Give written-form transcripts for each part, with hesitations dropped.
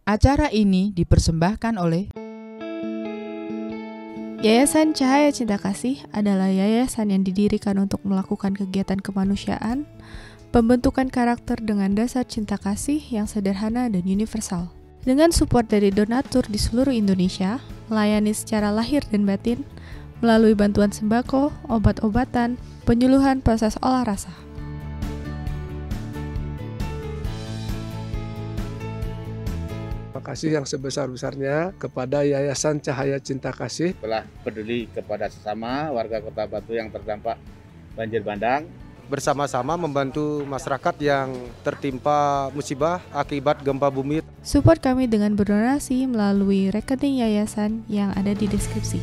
Acara ini dipersembahkan oleh Yayasan Cahaya Cinta Kasih adalah yayasan yang didirikan untuk melakukan kegiatan kemanusiaan, pembentukan karakter dengan dasar cinta kasih yang sederhana dan universal. Dengan support dari donatur di seluruh Indonesia, melayani secara lahir dan batin, melalui bantuan sembako, obat-obatan, penyuluhan proses olah rasa. Terima kasih yang sebesar-besarnya kepada Yayasan Cahaya Cinta Kasih telah peduli kepada sesama warga Kota Batu yang terdampak banjir bandang. Bersama-sama membantu masyarakat yang tertimpa musibah akibat gempa bumi. Support kami dengan berdonasi melalui rekening yayasan yang ada di deskripsi.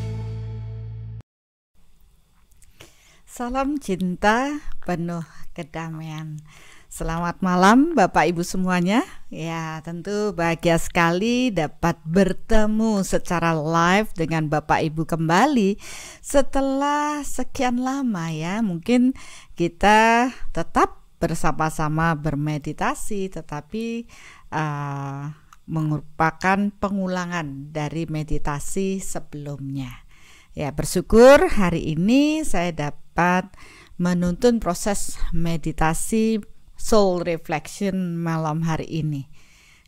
Salam cinta penuh kedamaian. Selamat malam Bapak Ibu semuanya. Ya, tentu bahagia sekali dapat bertemu secara live dengan Bapak Ibu kembali setelah sekian lama ya. Mungkin kita tetap bersama-sama bermeditasi, tetapi merupakan pengulangan dari meditasi sebelumnya. Ya, bersyukur hari ini saya dapat menuntun proses meditasi Soul Reflection malam hari ini.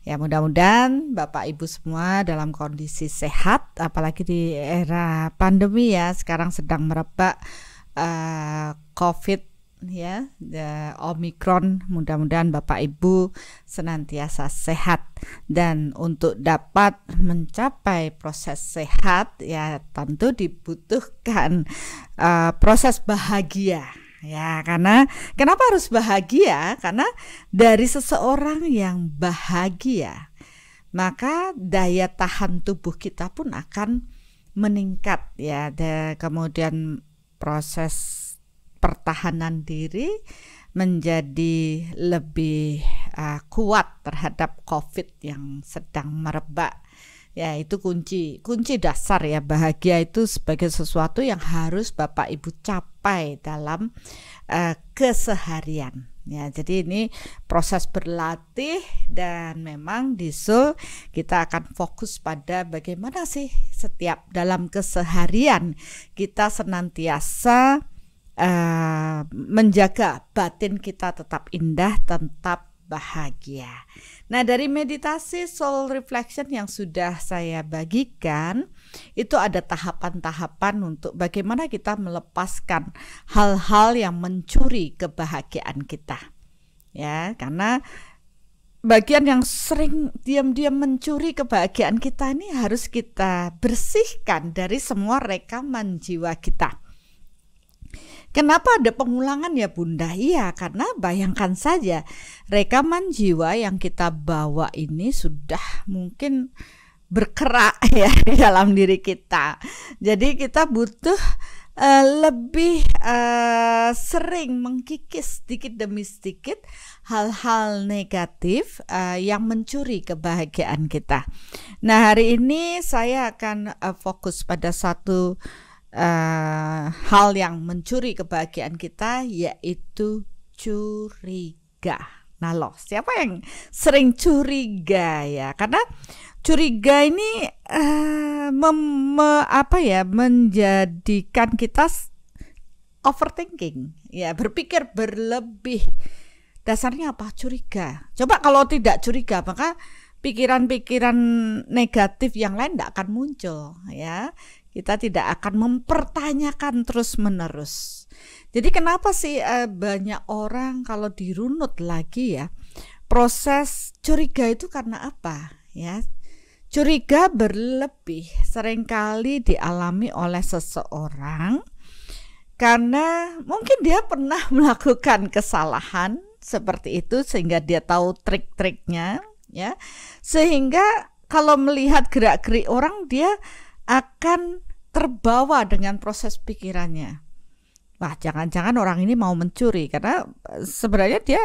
Ya, mudah-mudahan Bapak Ibu semua dalam kondisi sehat, apalagi di era pandemi ya, sekarang sedang merebak COVID ya, Omicron. Mudah-mudahan Bapak Ibu senantiasa sehat, dan untuk dapat mencapai proses sehat ya tentu dibutuhkan proses bahagia. Ya, karena kenapa harus bahagia? Karena dari seseorang yang bahagia, maka daya tahan tubuh kita pun akan meningkat ya. Kemudian proses pertahanan diri menjadi lebih kuat terhadap COVID yang sedang merebak. Ya, itu kunci dasar ya. Bahagia itu sebagai sesuatu yang harus Bapak Ibu capai dalam keseharian. Ya, jadi ini proses berlatih, dan memang di Soul kita akan fokus pada bagaimana sih setiap dalam keseharian kita senantiasa menjaga batin kita tetap indah, tetap bahagia. Nah, dari meditasi Soul Reflection yang sudah saya bagikan, itu ada tahapan-tahapan untuk bagaimana kita melepaskan hal-hal yang mencuri kebahagiaan kita. Ya, karena bagian yang sering diam-diam mencuri kebahagiaan kita ini harus kita bersihkan dari semua rekaman jiwa kita. Kenapa ada pengulangan ya Bunda? Iya, karena bayangkan saja rekaman jiwa yang kita bawa ini sudah mungkin berkerak ya di dalam diri kita. Jadi kita butuh lebih sering mengkikis sedikit demi sedikit hal-hal negatif yang mencuri kebahagiaan kita. Nah, hari ini saya akan fokus pada satu hal yang mencuri kebahagiaan kita, yaitu curiga. Nah loh, siapa yang sering curiga ya? Karena curiga ini menjadikan kita overthinking, ya, berpikir berlebih. Dasarnya apa? Curiga. Coba kalau tidak curiga, maka pikiran-pikiran negatif yang lain tidak akan muncul ya. Kita tidak akan mempertanyakan terus-menerus. Jadi kenapa sih banyak orang kalau dirunut lagi ya, proses curiga itu karena apa ya? Curiga berlebih seringkali dialami oleh seseorang karena mungkin dia pernah melakukan kesalahan seperti itu sehingga dia tahu trik-triknya ya. Sehingga kalau melihat gerak-gerik orang, dia akan terbawa dengan proses pikirannya. Wah, jangan-jangan orang ini mau mencuri, karena sebenarnya dia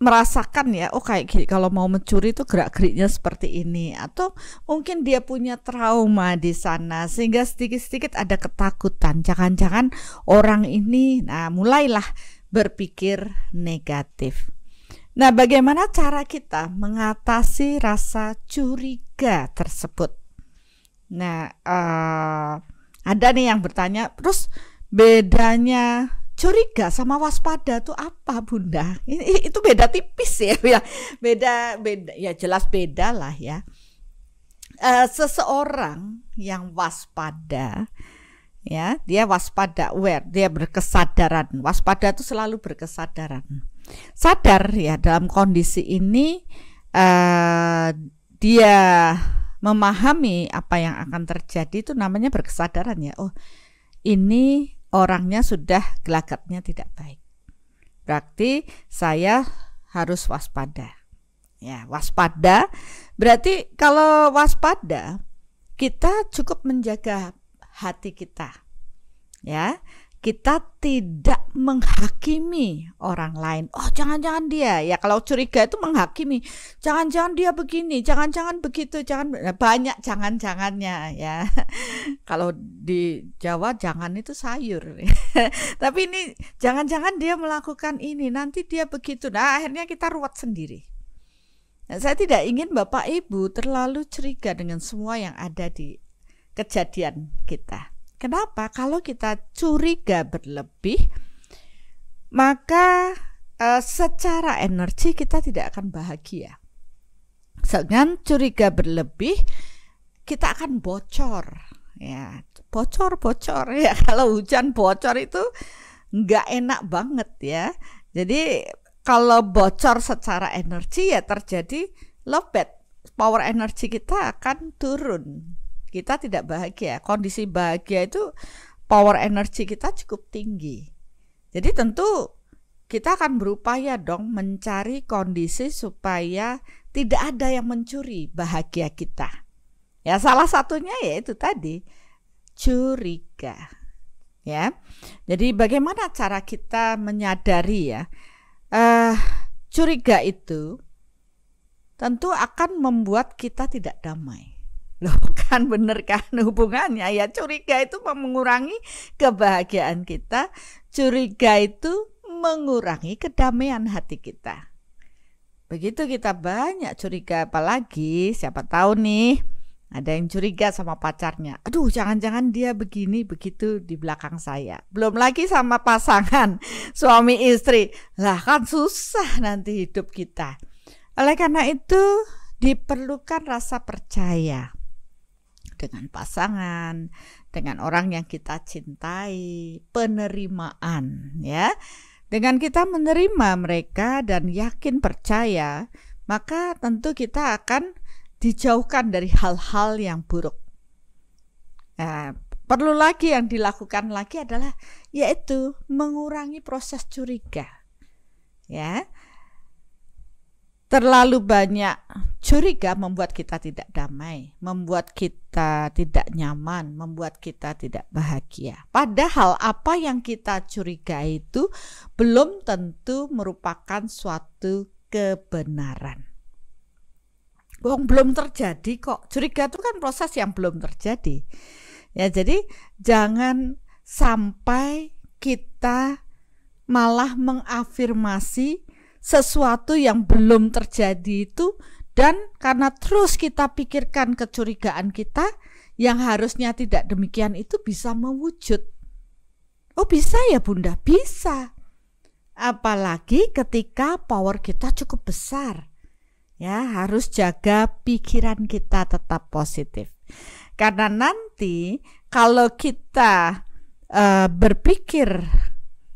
merasakan ya, oh kayak gini, kalau mau mencuri itu gerak-geriknya seperti ini, atau mungkin dia punya trauma di sana sehingga sedikit-sedikit ada ketakutan. Jangan-jangan orang ini, nah mulailah berpikir negatif. Nah, bagaimana cara kita mengatasi rasa curiga tersebut? Nah, ada nih yang bertanya, terus bedanya curiga sama waspada itu apa, Bunda? Itu beda tipis ya, beda ya, jelas beda lah ya. Seseorang yang waspada, ya, dia waspada, aware, dia berkesadaran. Waspada itu selalu berkesadaran, sadar ya dalam kondisi ini. Dia memahami apa yang akan terjadi, itu namanya berkesadaran ya. Oh, ini orangnya sudah gelagatnya tidak baik, berarti saya harus waspada. Ya, waspada berarti kalau waspada kita cukup menjaga hati kita, ya. Kita tidak menghakimi orang lain. Oh, jangan-jangan dia, ya kalau curiga itu menghakimi. Jangan-jangan dia begini, jangan-jangan begitu, jangan, banyak jangan-jangannya ya. Kalau di Jawa jangan itu sayur. Tapi ini jangan-jangan dia melakukan ini, nanti dia begitu. Nah, akhirnya kita ruwet sendiri. Nah, saya tidak ingin Bapak Ibu terlalu curiga dengan semua yang ada di kejadian kita. Kenapa? Kalau kita curiga berlebih, maka secara energi kita tidak akan bahagia. Dengan curiga berlebih, kita akan bocor. Ya, bocor ya. Kalau hujan bocor itu nggak enak banget ya. Jadi kalau bocor secara energi ya terjadi lowbat. Power energi kita akan turun. Kita tidak bahagia. Kondisi bahagia itu power energi kita cukup tinggi. Jadi tentu kita akan berupaya dong mencari kondisi supaya tidak ada yang mencuri bahagia kita. Ya, salah satunya yaitu tadi curiga. Ya. Jadi bagaimana cara kita menyadari ya? Curiga itu tentu akan membuat kita tidak damai. Loh, kan bener kan hubungannya ya. Curiga itu mengurangi kebahagiaan kita. Curiga itu mengurangi kedamaian hati kita. Begitu kita banyak curiga, apalagi siapa tahu nih ada yang curiga sama pacarnya. Aduh, jangan-jangan dia begini begitu di belakang saya. Belum lagi sama pasangan suami istri. Lah kan susah nanti hidup kita. Oleh karena itu diperlukan rasa percaya dengan pasangan, dengan orang yang kita cintai, penerimaan ya. Dengan kita menerima mereka dan yakin percaya, maka tentu kita akan dijauhkan dari hal-hal yang buruk. Nah, perlu lagi yang dilakukan lagi adalah yaitu mengurangi proses curiga. Ya. Terlalu banyak curiga membuat kita tidak damai, membuat kita tidak nyaman, membuat kita tidak bahagia. Padahal apa yang kita curigai itu belum tentu merupakan suatu kebenaran. Belum terjadi kok. Curiga itu kan proses yang belum terjadi. Ya, jadi jangan sampai kita malah mengafirmasi sesuatu yang belum terjadi itu, dan karena terus kita pikirkan kecurigaan kita yang harusnya tidak demikian itu bisa mewujud. Oh, bisa ya Bunda? Bisa. Apalagi ketika power kita cukup besar. Ya, harus jaga pikiran kita tetap positif. Karena nanti kalau kita berpikir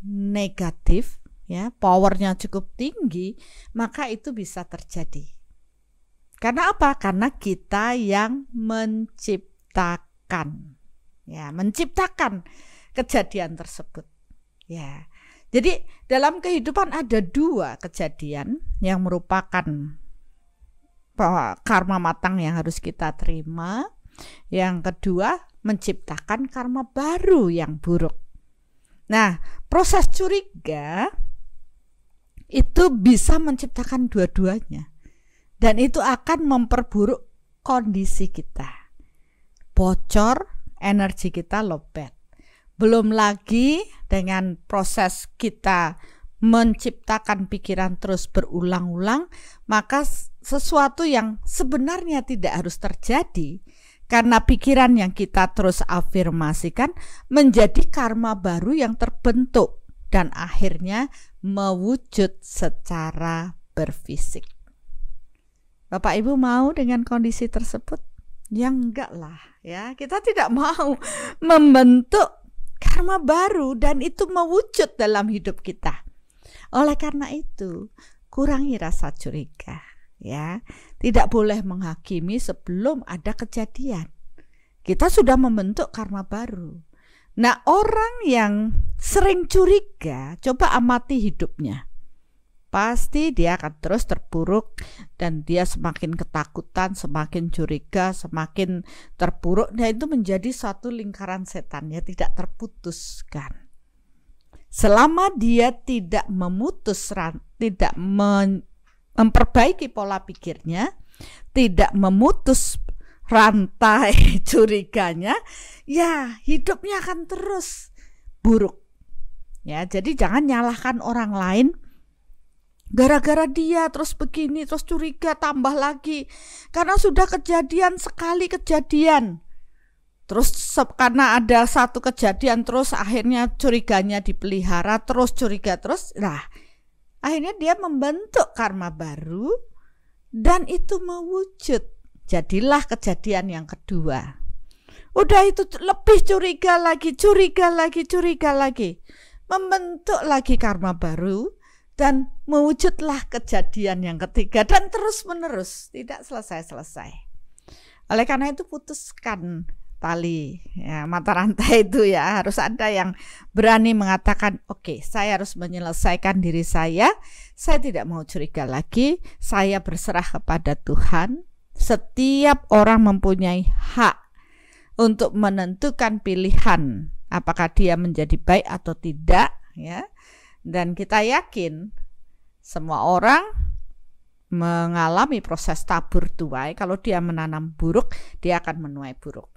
negatif, ya, powernya cukup tinggi, maka itu bisa terjadi. Karena apa? Karena kita yang menciptakan, ya, menciptakan kejadian tersebut. Ya, jadi dalam kehidupan ada dua kejadian yang merupakan karma matang yang harus kita terima. Yang kedua, menciptakan karma baru yang buruk. Nah, proses curiga itu bisa menciptakan dua-duanya, dan itu akan memperburuk kondisi kita. Bocor, energi kita lowbat. Belum lagi dengan proses kita menciptakan pikiran terus berulang-ulang, maka sesuatu yang sebenarnya tidak harus terjadi karena pikiran yang kita terus afirmasikan menjadi karma baru yang terbentuk dan akhirnya mewujud secara berfisik. Bapak Ibu mau dengan kondisi tersebut? Ya enggak lah ya, kita tidak mau membentuk karma baru dan itu mewujud dalam hidup kita. Oleh karena itu, kurangi rasa curiga ya. Tidak boleh menghakimi sebelum ada kejadian. Kita sudah membentuk karma baru. Nah, orang yang sering curiga, coba amati hidupnya. Pasti dia akan terus terpuruk dan dia semakin ketakutan, semakin curiga, semakin terpuruk. Nah, itu menjadi suatu lingkaran setan ya, tidak terputuskan. Selama dia tidak memutus, tidak memperbaiki pola pikirnya, tidak memutus rantai curiganya, ya hidupnya akan terus buruk. Ya, jadi jangan nyalahkan orang lain. Gara-gara dia terus begini, terus curiga tambah lagi. Karena sudah kejadian sekali kejadian. Terus karena ada satu kejadian terus akhirnya curiganya dipelihara, terus curiga terus. Nah, akhirnya dia membentuk karma baru dan itu mewujud. Jadilah kejadian yang kedua. Udah itu lebih curiga lagi. Membentuk lagi karma baru. Dan mewujudlah kejadian yang ketiga dan terus menerus, tidak selesai-selesai. Oleh karena itu putuskan tali ya, mata rantai itu ya, harus ada yang berani mengatakan, oke, saya harus menyelesaikan diri saya tidak mau curiga lagi, saya berserah kepada Tuhan. Setiap orang mempunyai hak untuk menentukan pilihan apakah dia menjadi baik atau tidak ya. Dan kita yakin semua orang mengalami proses tabur tuai. Kalau dia menanam buruk, dia akan menuai buruk.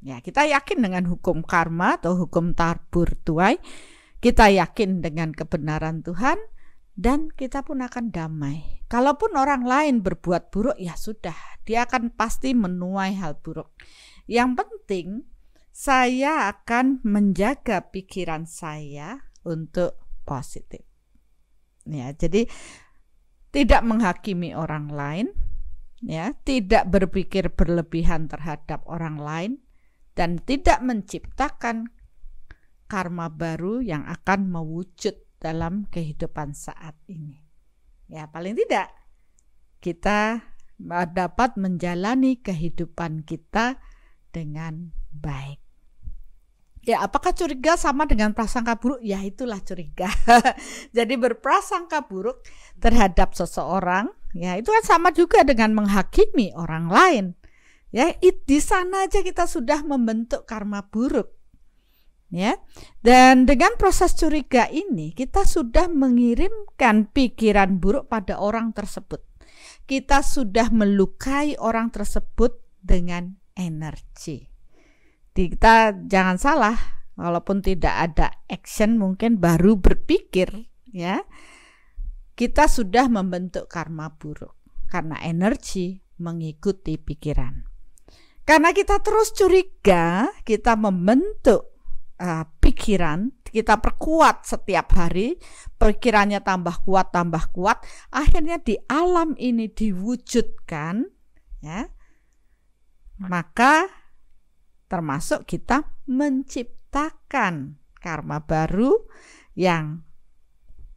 Ya, kita yakin dengan hukum karma atau hukum tabur tuai. Kita yakin dengan kebenaran Tuhan dan kita pun akan damai. Kalaupun orang lain berbuat buruk, ya sudah, dia akan pasti menuai hal buruk. Yang penting saya akan menjaga pikiran saya untuk positif. Ya, jadi tidak menghakimi orang lain, ya, tidak berpikir berlebihan terhadap orang lain dan tidak menciptakan karma baru yang akan mewujud dalam kehidupan saat ini. Ya, paling tidak kita dapat menjalani kehidupan kita dengan baik. Ya, apakah curiga sama dengan prasangka buruk? Ya, itulah curiga. Jadi berprasangka buruk terhadap seseorang, ya itu kan sama juga dengan menghakimi orang lain. Ya, di sana aja kita sudah membentuk karma buruk. Ya. Dan dengan proses curiga ini kita sudah mengirimkan pikiran buruk pada orang tersebut. Kita sudah melukai orang tersebut dengan energi. Kita jangan salah, walaupun tidak ada action mungkin baru berpikir ya. Kita sudah membentuk karma buruk karena energi mengikuti pikiran. Karena kita terus curiga, kita membentuk pikiran, kita perkuat setiap hari, pikirannya tambah kuat, akhirnya di alam ini diwujudkan ya. Maka termasuk kita menciptakan karma baru yang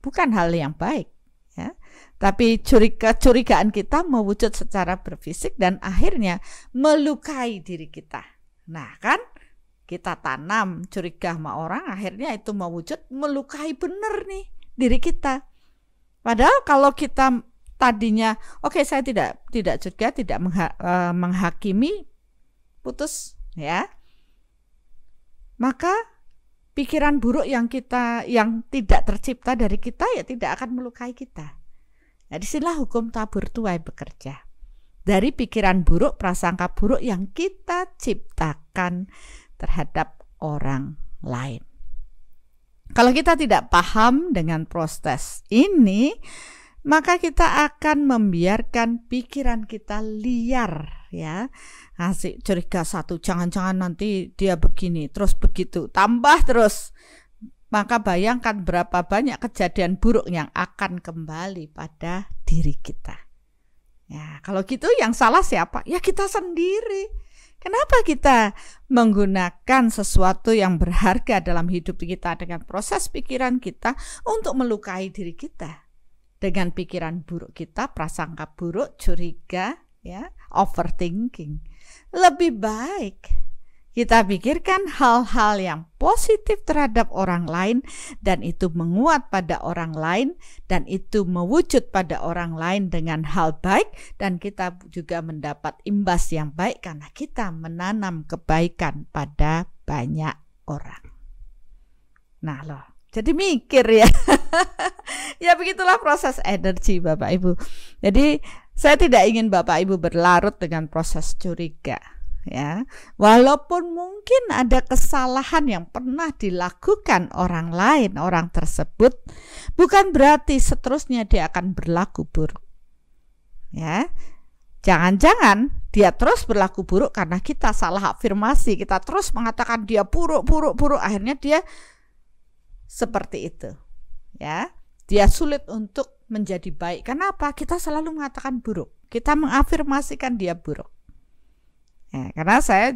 bukan hal yang baik ya. Tapi kecurigaan kita mewujud secara berfisik dan akhirnya melukai diri kita. Nah kan, kita tanam curiga sama orang, akhirnya itu mewujud melukai benar nih diri kita. Padahal kalau kita tadinya oke, saya tidak curiga, tidak menghakimi, putus ya, maka pikiran buruk yang tidak tercipta dari kita ya tidak akan melukai kita. Nah, disinilah hukum tabur tuai bekerja. Dari pikiran buruk, prasangka buruk yang kita ciptakan terhadap orang lain. Kalau kita tidak paham dengan proses ini, maka kita akan membiarkan pikiran kita liar, ya. Ngasih curiga satu, jangan-jangan nanti dia begini, terus begitu, tambah terus. Maka bayangkan berapa banyak kejadian buruk yang akan kembali pada diri kita. Ya, kalau gitu yang salah siapa? Ya kita sendiri. Kenapa kita menggunakan sesuatu yang berharga dalam hidup kita dengan proses pikiran kita untuk melukai diri kita? Dengan pikiran buruk kita, prasangka buruk, curiga, ya, overthinking. Lebih baik kita pikirkan hal-hal yang positif terhadap orang lain, dan itu menguat pada orang lain, dan itu mewujud pada orang lain dengan hal baik, dan kita juga mendapat imbas yang baik karena kita menanam kebaikan pada banyak orang. Nah loh, jadi mikir ya. Ya begitulah proses energi Bapak Ibu. Jadi saya tidak ingin Bapak Ibu berlarut dengan proses curiga. Ya, walaupun mungkin ada kesalahan yang pernah dilakukan orang lain, orang tersebut, bukan berarti seterusnya dia akan berlaku buruk. Ya, jangan-jangan dia terus berlaku buruk karena kita salah afirmasi, kita terus mengatakan dia buruk, akhirnya dia seperti itu. Ya, dia sulit untuk menjadi baik. Kenapa? Kita selalu mengatakan buruk, kita mengafirmasikan dia buruk. Ya, karena saya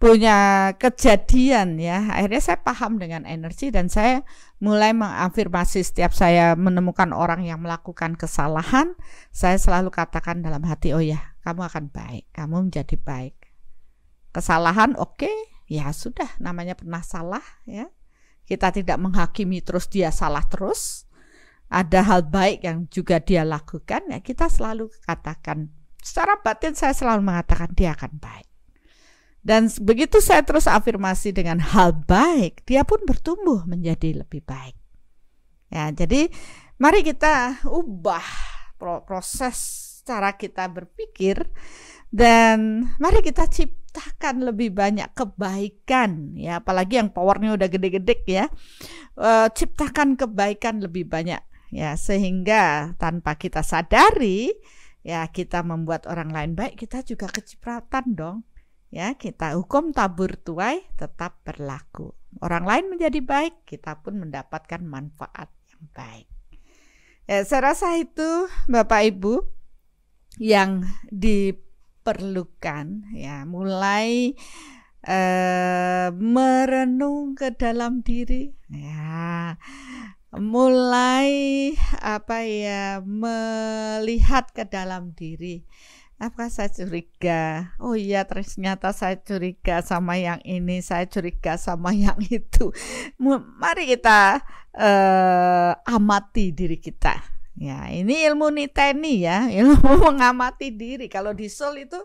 punya kejadian ya, akhirnya saya paham dengan energi dan saya mulai mengafirmasi setiap saya menemukan orang yang melakukan kesalahan, saya selalu katakan dalam hati, oh ya, kamu akan baik, kamu menjadi baik. Kesalahan oke, ya sudah, namanya pernah salah ya. Kita tidak menghakimi terus dia salah terus. Ada hal baik yang juga dia lakukan, ya kita selalu katakan. Secara batin saya selalu mengatakan dia akan baik. Dan begitu saya terus afirmasi dengan hal baik, dia pun bertumbuh menjadi lebih baik. Ya, jadi mari kita ubah proses cara kita berpikir dan mari kita ciptakan lebih banyak kebaikan ya, apalagi yang powernya udah gede-gede ya. Ciptakan kebaikan lebih banyak ya, sehingga tanpa kita sadari ya kita membuat orang lain baik, kita juga kecipratan dong. Ya, kita hukum tabur tuai tetap berlaku. Orang lain menjadi baik, kita pun mendapatkan manfaat yang baik. Ya, saya rasa itu Bapak Ibu yang diperlukan ya, mulai merenung ke dalam diri ya. Mulai melihat ke dalam diri. Apakah saya curiga? Oh iya, ternyata saya curiga sama yang ini, saya curiga sama yang itu. Mari kita amati diri kita. Ya, ini ilmu niteni ya, ilmu mengamati diri. Kalau di Soul itu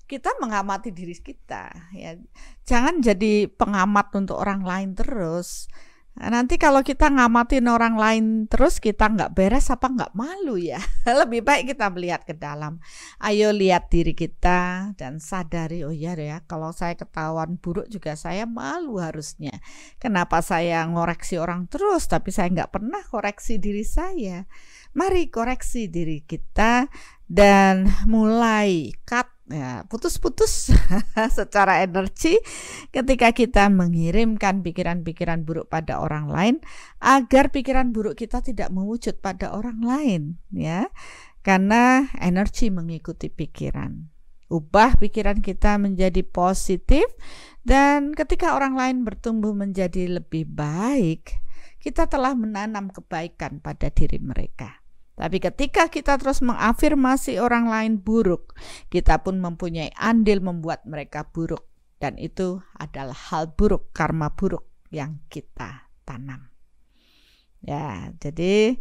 kita mengamati diri kita. Ya, jangan jadi pengamat untuk orang lain terus. Nanti kalau kita ngamatin orang lain terus, kita nggak beres apa nggak malu ya. Lebih baik kita melihat ke dalam. Ayo lihat diri kita dan sadari, oh iya ya, kalau saya ketahuan buruk juga saya malu harusnya. Kenapa saya ngoreksi orang terus tapi saya nggak pernah koreksi diri saya. Mari koreksi diri kita dan mulai cut ya, putus-putus secara energi ketika kita mengirimkan pikiran-pikiran buruk pada orang lain, agar pikiran buruk kita tidak mewujud pada orang lain ya, karena energi mengikuti pikiran. Ubah pikiran kita menjadi positif, dan ketika orang lain bertumbuh menjadi lebih baik, kita telah menanam kebaikan pada diri mereka. Tapi ketika kita terus mengafirmasi orang lain buruk, kita pun mempunyai andil membuat mereka buruk. Dan itu adalah hal buruk, karma buruk yang kita tanam. Ya, jadi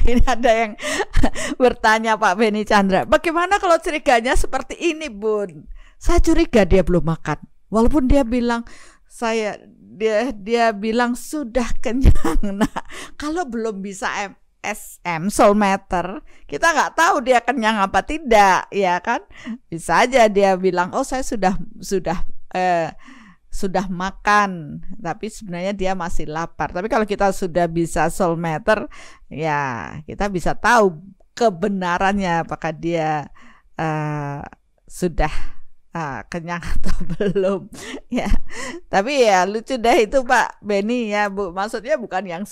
ini ada yang bertanya Pak Beni Chandra, bagaimana kalau curiganya seperti ini Bun? Saya curiga dia belum makan. Walaupun dia bilang dia bilang sudah kenyang. Nah, kalau belum bisa MSM Soul Matter, kita nggak tahu dia kenyang apa tidak, ya kan? Bisa aja dia bilang, oh saya sudah sudah makan, tapi sebenarnya dia masih lapar. Tapi kalau kita sudah bisa soul meter, ya kita bisa tahu kebenarannya apakah dia sudah kenyang atau belum ya. Tapi ya lucu deh itu Pak Beni ya Bu, maksudnya bukan yang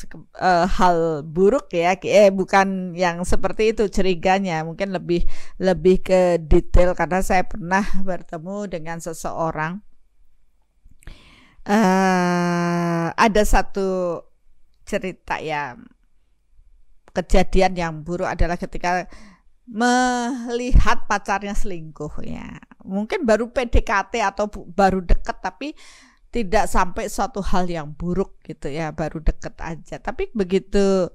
hal buruk ya, bukan yang seperti itu ceriganya, mungkin lebih ke detail karena saya pernah bertemu dengan seseorang. Ada satu cerita ya, kejadian yang buruk adalah ketika melihat pacarnya selingkuh ya. Mungkin baru PDKT atau baru deket, tapi tidak sampai suatu hal yang buruk gitu ya, baru deket aja. Tapi begitu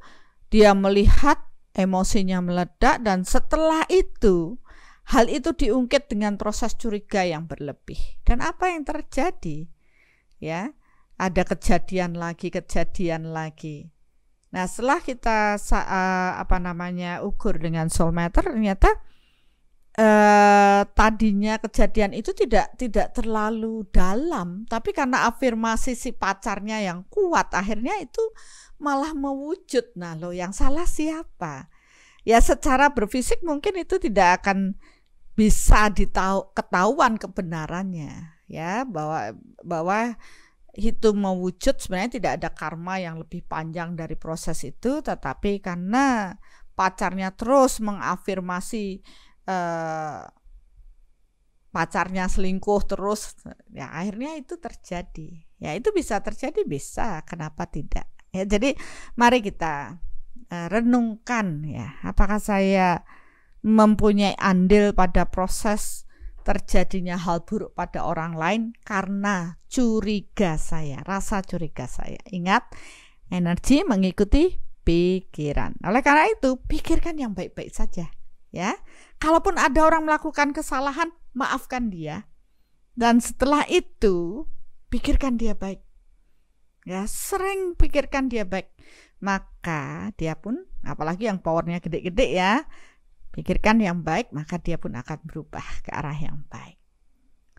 dia melihat, emosinya meledak, dan setelah itu hal itu diungkit dengan proses curiga yang berlebih. Dan apa yang terjadi? Ya, ada kejadian lagi. Nah, setelah kita ukur dengan soul meter, ternyata tadinya kejadian itu tidak terlalu dalam, tapi karena afirmasi si pacarnya yang kuat, akhirnya itu malah mewujud. Nah, lo yang salah siapa? Ya, secara berfisik mungkin itu tidak akan bisa ketahuan kebenarannya, ya, bahwa itu mewujud sebenarnya tidak ada karma yang lebih panjang dari proses itu, tetapi karena pacarnya terus mengafirmasi pacarnya selingkuh terus, ya akhirnya itu terjadi. Ya itu bisa terjadi, bisa, kenapa tidak? Ya, jadi mari kita renungkan ya, apakah saya mempunyai andil pada proses terjadinya hal buruk pada orang lain karena curiga saya, rasa curiga saya. Ingat, energi mengikuti pikiran. Oleh karena itu, pikirkan yang baik-baik saja, ya. Kalaupun ada orang melakukan kesalahan, maafkan dia. Dan setelah itu, pikirkan dia baik. Ya, sering pikirkan dia baik. Maka dia pun, apalagi yang powernya gede-gede ya, pikirkan yang baik, maka dia pun akan berubah ke arah yang baik.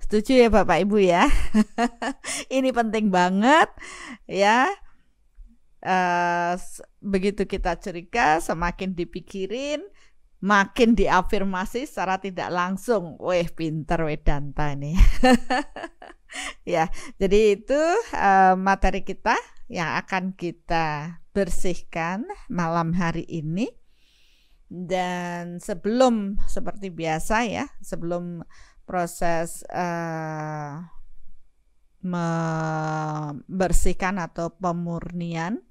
Setuju ya Bapak Ibu ya? Ini penting banget ya. Begitu kita curiga, semakin dipikirin, makin diafirmasi secara tidak langsung. Weh, pinter Wedanta ini. Ya, jadi itu materi kita yang akan kita bersihkan malam hari ini. Dan sebelum, seperti biasa ya, sebelum proses membersihkan atau pemurnian,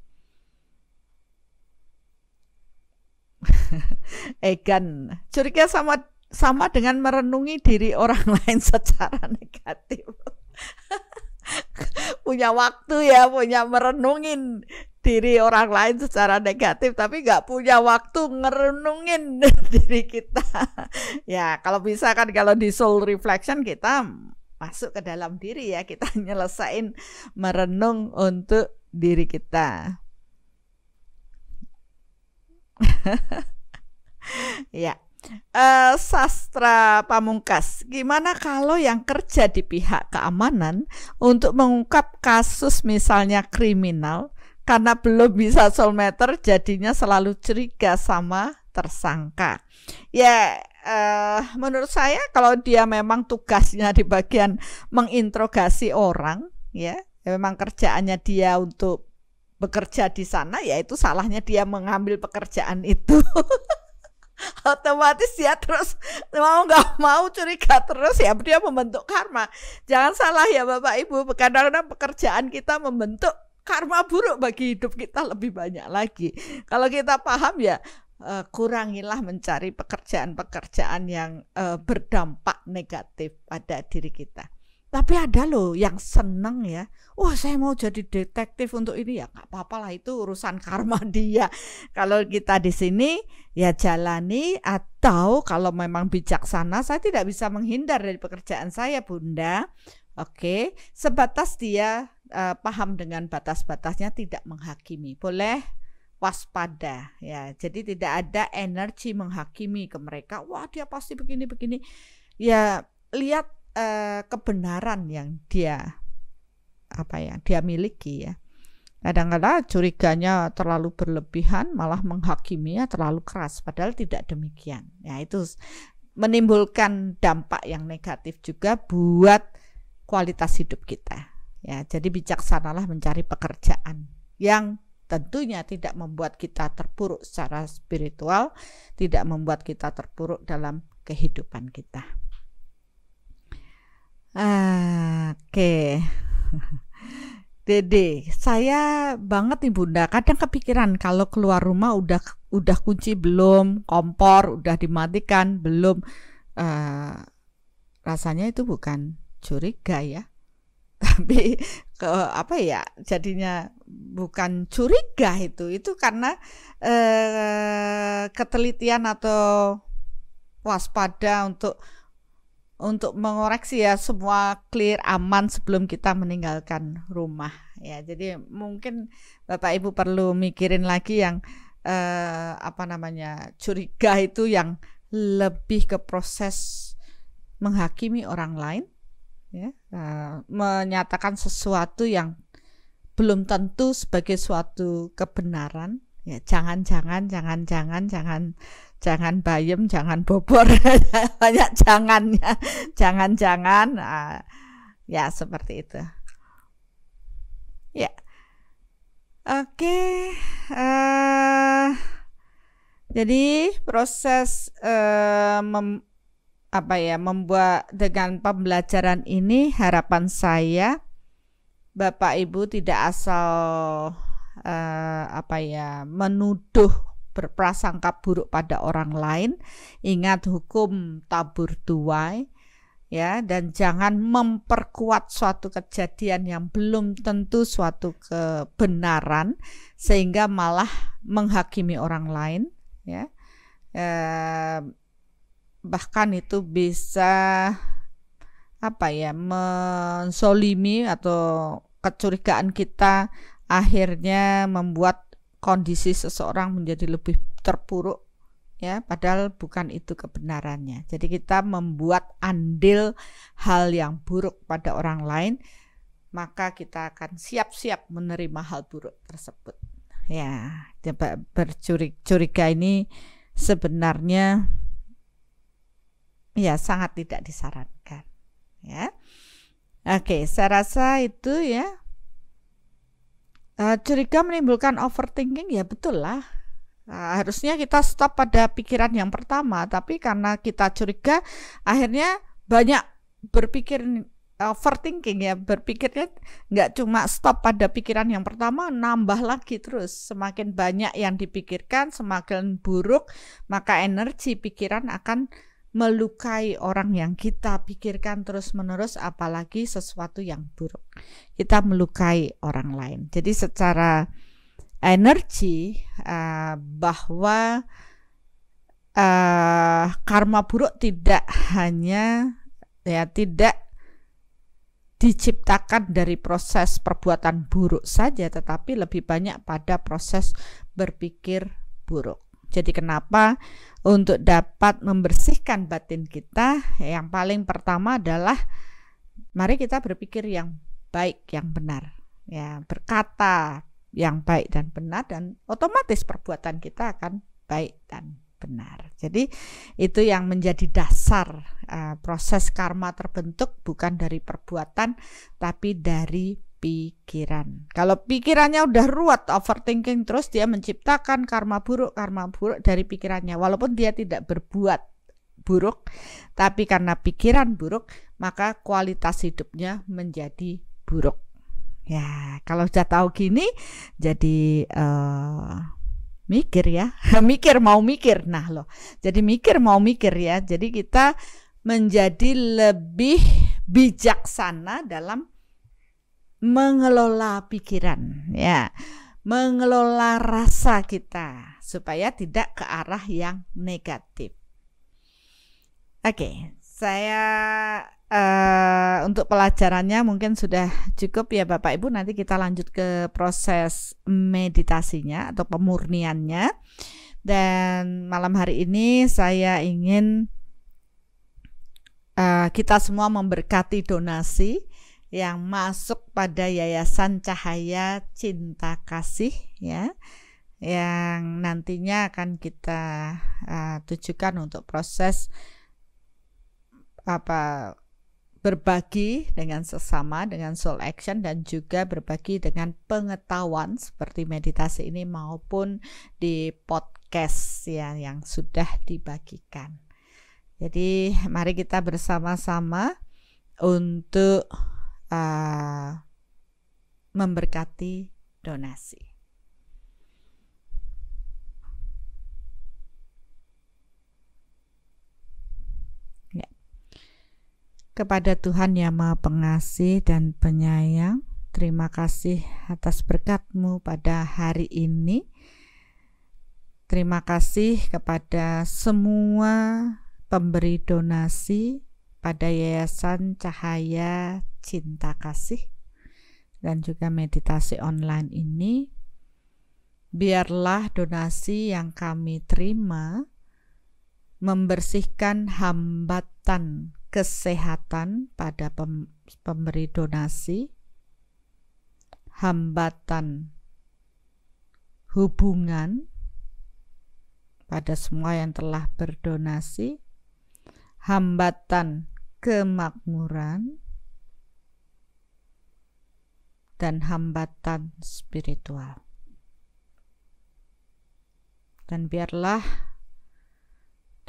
Egan, curiga sama dengan merenungi diri orang lain secara negatif. Punya waktu ya, punya merenungin diri orang lain secara negatif, tapi nggak punya waktu ngerenungin diri kita. Ya, kalau bisa kan, kalau di soul reflection kita masuk ke dalam diri ya, kita nyelesain merenung untuk diri kita. Ya. Sastra Pamungkas, gimana kalau yang kerja di pihak keamanan untuk mengungkap kasus misalnya kriminal, karena belum bisa soul meter jadinya selalu curiga sama tersangka. Ya, menurut saya kalau dia memang tugasnya di bagian menginterogasi orang, ya memang kerjaannya dia untuk bekerja di sana, ya itu salahnya dia mengambil pekerjaan itu. Otomatis dia terus mau nggak mau curiga terus, ya dia membentuk karma. Jangan salah ya Bapak Ibu, kadang-kadang pekerjaan kita membentuk karma buruk bagi hidup kita lebih banyak lagi. Kalau kita paham ya, kurangilah mencari pekerjaan-pekerjaan yang berdampak negatif pada diri kita. Tapi ada loh yang seneng ya, wah saya mau jadi detektif untuk ini, ya nggak apa-apa lah, itu urusan karma dia. Kalau kita di sini ya jalani, atau kalau memang bijaksana, saya tidak bisa menghindar dari pekerjaan saya Bunda. Oke, sebatas dia paham dengan batas-batasnya, tidak menghakimi, boleh waspada ya. Jadi tidak ada energi menghakimi ke mereka, wah dia pasti begini-begini. Ya lihat kebenaran yang dia dia miliki ya. Kadang-kadang curiganya terlalu berlebihan, malah menghakiminya terlalu keras, padahal tidak demikian. Ya, itu menimbulkan dampak yang negatif juga buat kualitas hidup kita. Ya, jadi bijaksanalah mencari pekerjaan yang tentunya tidak membuat kita terpuruk secara spiritual, tidak membuat kita terpuruk dalam kehidupan kita. Oke. Dede, saya banget nih Bunda, kadang kepikiran kalau keluar rumah udah kunci belum, kompor udah dimatikan belum. Rasanya itu bukan curiga ya, tapi jadinya bukan curiga, itu karena ketelitian atau waspada untuk mengoreksi ya, semua clear, aman sebelum kita meninggalkan rumah ya. Jadi mungkin Bapak Ibu perlu mikirin lagi yang curiga itu yang lebih ke proses menghakimi orang lain ya, menyatakan sesuatu yang belum tentu sebagai suatu kebenaran ya. Jangan bayem, jangan bobor, banyak jangannya, jangan, ya seperti itu. Ya, oke. Jadi proses membuat dengan pembelajaran ini, harapan saya Bapak Ibu tidak asal menuduh, berprasangka buruk pada orang lain. Ingat hukum tabur tuai ya, dan jangan memperkuat suatu kejadian yang belum tentu suatu kebenaran sehingga malah menghakimi orang lain ya. Bahkan itu bisa menzolimi, atau kecurigaan kita akhirnya membuat kondisi seseorang menjadi lebih terpuruk ya, padahal bukan itu kebenarannya. Jadi kita membuat andil hal yang buruk pada orang lain, maka kita akan siap-siap menerima hal buruk tersebut. Ya, bercuriga ini sebenarnya ya sangat tidak disarankan ya. Oke, saya rasa itu ya. Curiga menimbulkan overthinking, ya betul lah. Harusnya kita stop pada pikiran yang pertama, tapi karena kita curiga akhirnya banyak berpikir, overthinking ya, berpikirnya nggak cuma stop pada pikiran yang pertama, nambah lagi terus. Semakin banyak yang dipikirkan, semakin buruk, maka energi pikiran akan melukai orang yang kita pikirkan terus-menerus, apalagi sesuatu yang buruk. Kita melukai orang lain. Jadi secara energi bahwa karma buruk tidak diciptakan dari proses perbuatan buruk saja, tetapi lebih banyak pada proses berpikir buruk. Jadi kenapa untuk dapat membersihkan batin kita, yang paling pertama adalah mari kita berpikir yang baik, yang benar ya, berkata yang baik dan benar, dan otomatis perbuatan kita akan baik dan benar. Jadi itu yang menjadi dasar proses karma terbentuk, bukan dari perbuatan tapi dari pikiran. Kalau pikirannya udah ruwet, overthinking terus, dia menciptakan karma buruk dari pikirannya, walaupun dia tidak berbuat buruk, tapi karena pikiran buruk maka kualitas hidupnya menjadi buruk. Ya, kalau sudah tahu gini jadi mikir ya, jadi mikir mau mikir ya. Jadi kita menjadi lebih bijaksana dalam mengelola pikiran ya, mengelola rasa kita supaya tidak ke arah yang negatif. Oke, saya untuk pelajarannya mungkin sudah cukup ya Bapak Ibu. Nanti kita lanjut ke proses meditasinya atau pemurniannya. Dan malam hari ini saya ingin kita semua memberkati donasi yang masuk pada Yayasan Cahaya Cinta Kasih ya, yang nantinya akan kita tujukan untuk proses berbagi dengan sesama, dengan soul action, dan juga berbagi dengan pengetahuan seperti meditasi ini maupun di podcast ya yang sudah dibagikan. Jadi mari kita bersama-sama untuk memberkati donasi. Kepada Tuhan yang Maha Pengasih dan Penyayang, terima kasih atas berkat-Mu pada hari ini. Terima kasih kepada semua pemberi donasi pada Yayasan Cahaya Cinta Kasih dan juga meditasi online ini. Biarlah donasi yang kami terima membersihkan hambatan kesehatan pada pemberi donasi, hambatan hubungan pada semua yang telah berdonasi, hambatan kemakmuran, dan hambatan spiritual. Dan biarlah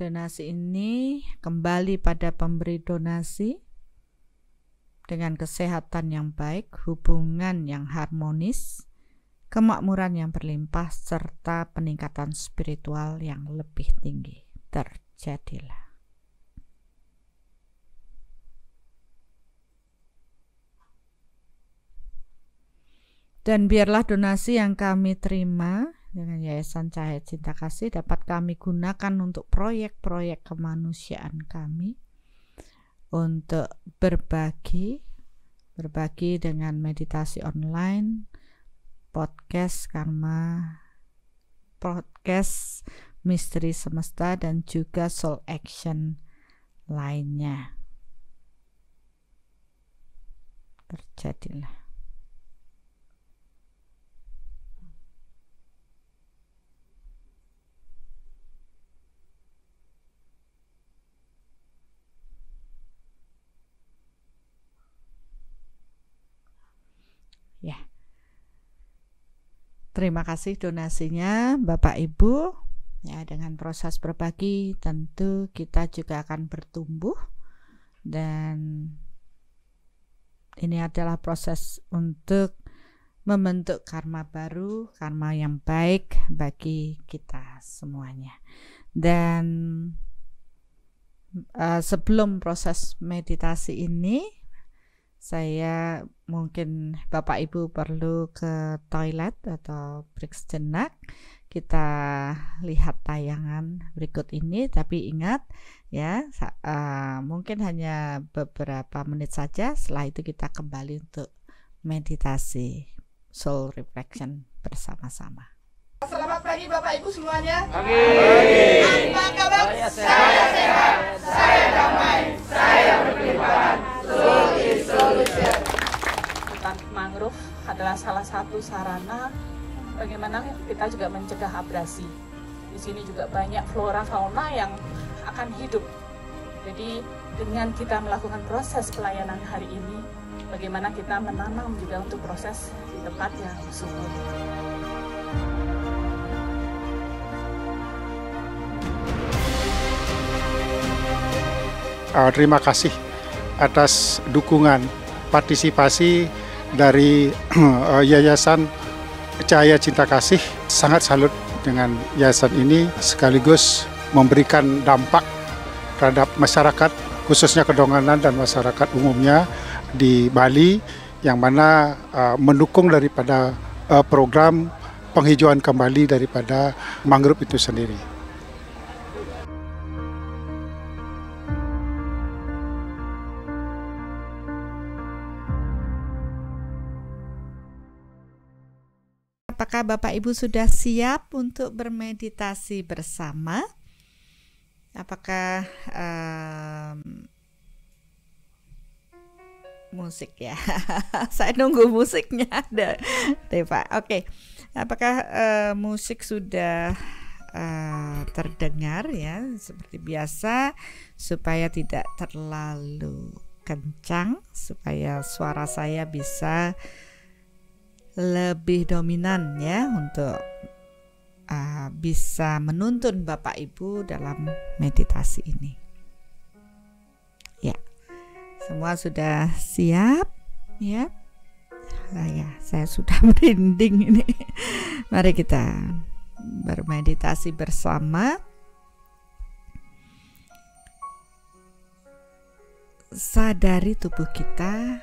donasi ini kembali pada pemberi donasi dengan kesehatan yang baik, hubungan yang harmonis, kemakmuran yang berlimpah, serta peningkatan spiritual yang lebih tinggi. Terjadilah. Dan biarlah donasi yang kami terima dengan Yayasan Cahaya Cinta Kasih dapat kami gunakan untuk proyek-proyek kemanusiaan kami, untuk berbagi dengan meditasi online, podcast Karma, podcast Misteri Semesta, dan juga soul action lainnya. Terjadilah. Ya, terima kasih donasinya Bapak Ibu. Ya, dengan proses berbagi tentu kita juga akan bertumbuh, dan ini adalah proses untuk membentuk karma baru, karma yang baik bagi kita semuanya. Dan sebelum proses meditasi ini, saya mungkin Bapak Ibu perlu ke toilet atau break sejenak. Kita lihat tayangan berikut ini, tapi ingat ya, mungkin hanya beberapa menit saja. Setelah itu kita kembali untuk meditasi soul reflection bersama-sama. Selamat pagi Bapak Ibu semuanya. Pagi. Apa kabar? Saya sehat, saya damai, saya berkelimpahan. Hutan mangrove adalah salah satu sarana bagaimana kita juga mencegah abrasi. Di sini juga banyak flora fauna yang akan hidup. Jadi dengan kita melakukan proses pelayanan hari ini, bagaimana kita menanam juga untuk proses di tempat yang subur. Terima kasih atas dukungan partisipasi dari Yayasan Cahaya Cinta Kasih. Sangat salut dengan yayasan ini, sekaligus memberikan dampak terhadap masyarakat, khususnya Kedonganan dan masyarakat umumnya di Bali, yang mana mendukung daripada program penghijauan kembali daripada mangrove itu sendiri. Apakah Bapak Ibu sudah siap untuk bermeditasi bersama? Apakah musik ya. Saya nunggu musiknya ada deh Pak. Oke, apakah musik sudah terdengar ya? Seperti biasa, supaya tidak terlalu kencang, supaya suara saya bisa lebih dominan ya, untuk bisa menuntun Bapak Ibu dalam meditasi ini. Ya, semua sudah siap ya? Ya, saya sudah merinding ini. Mari kita bermeditasi bersama. Sadari tubuh kita.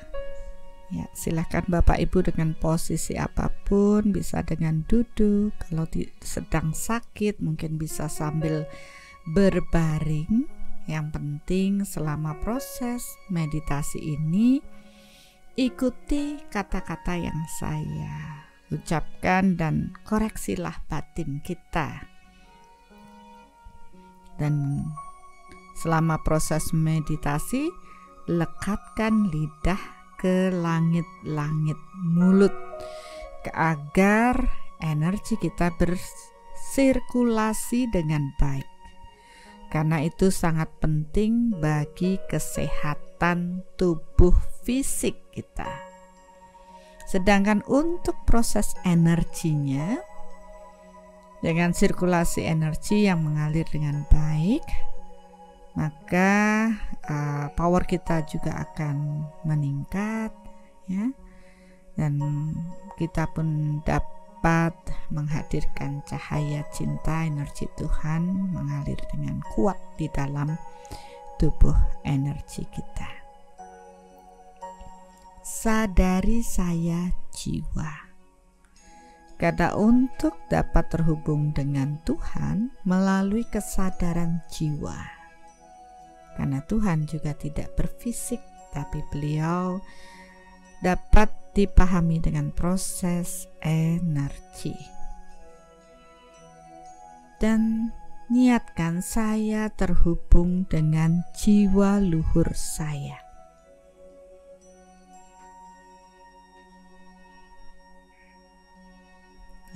Ya, silakan Bapak Ibu dengan posisi apapun, bisa dengan duduk, kalau sedang sakit mungkin bisa sambil berbaring. Yang penting selama proses meditasi ini, ikuti kata-kata yang saya ucapkan dan koreksilah batin kita. Dan selama proses meditasi, lekatkan lidah ke langit-langit mulut agar energi kita bersirkulasi dengan baik. Karena itu sangat penting bagi kesehatan tubuh fisik kita. Sedangkan untuk proses energinya, dengan sirkulasi energi yang mengalir dengan baik, maka power kita juga akan meningkat ya, dan kita pun dapat menghadirkan cahaya cinta, energi Tuhan mengalir dengan kuat di dalam tubuh energi kita. Sadari saya jiwa. Karena untuk dapat terhubung dengan Tuhan melalui kesadaran jiwa. Karena Tuhan juga tidak berfisik, tapi beliau dapat dipahami dengan proses energi. Dan niatkan saya terhubung dengan jiwa luhur saya.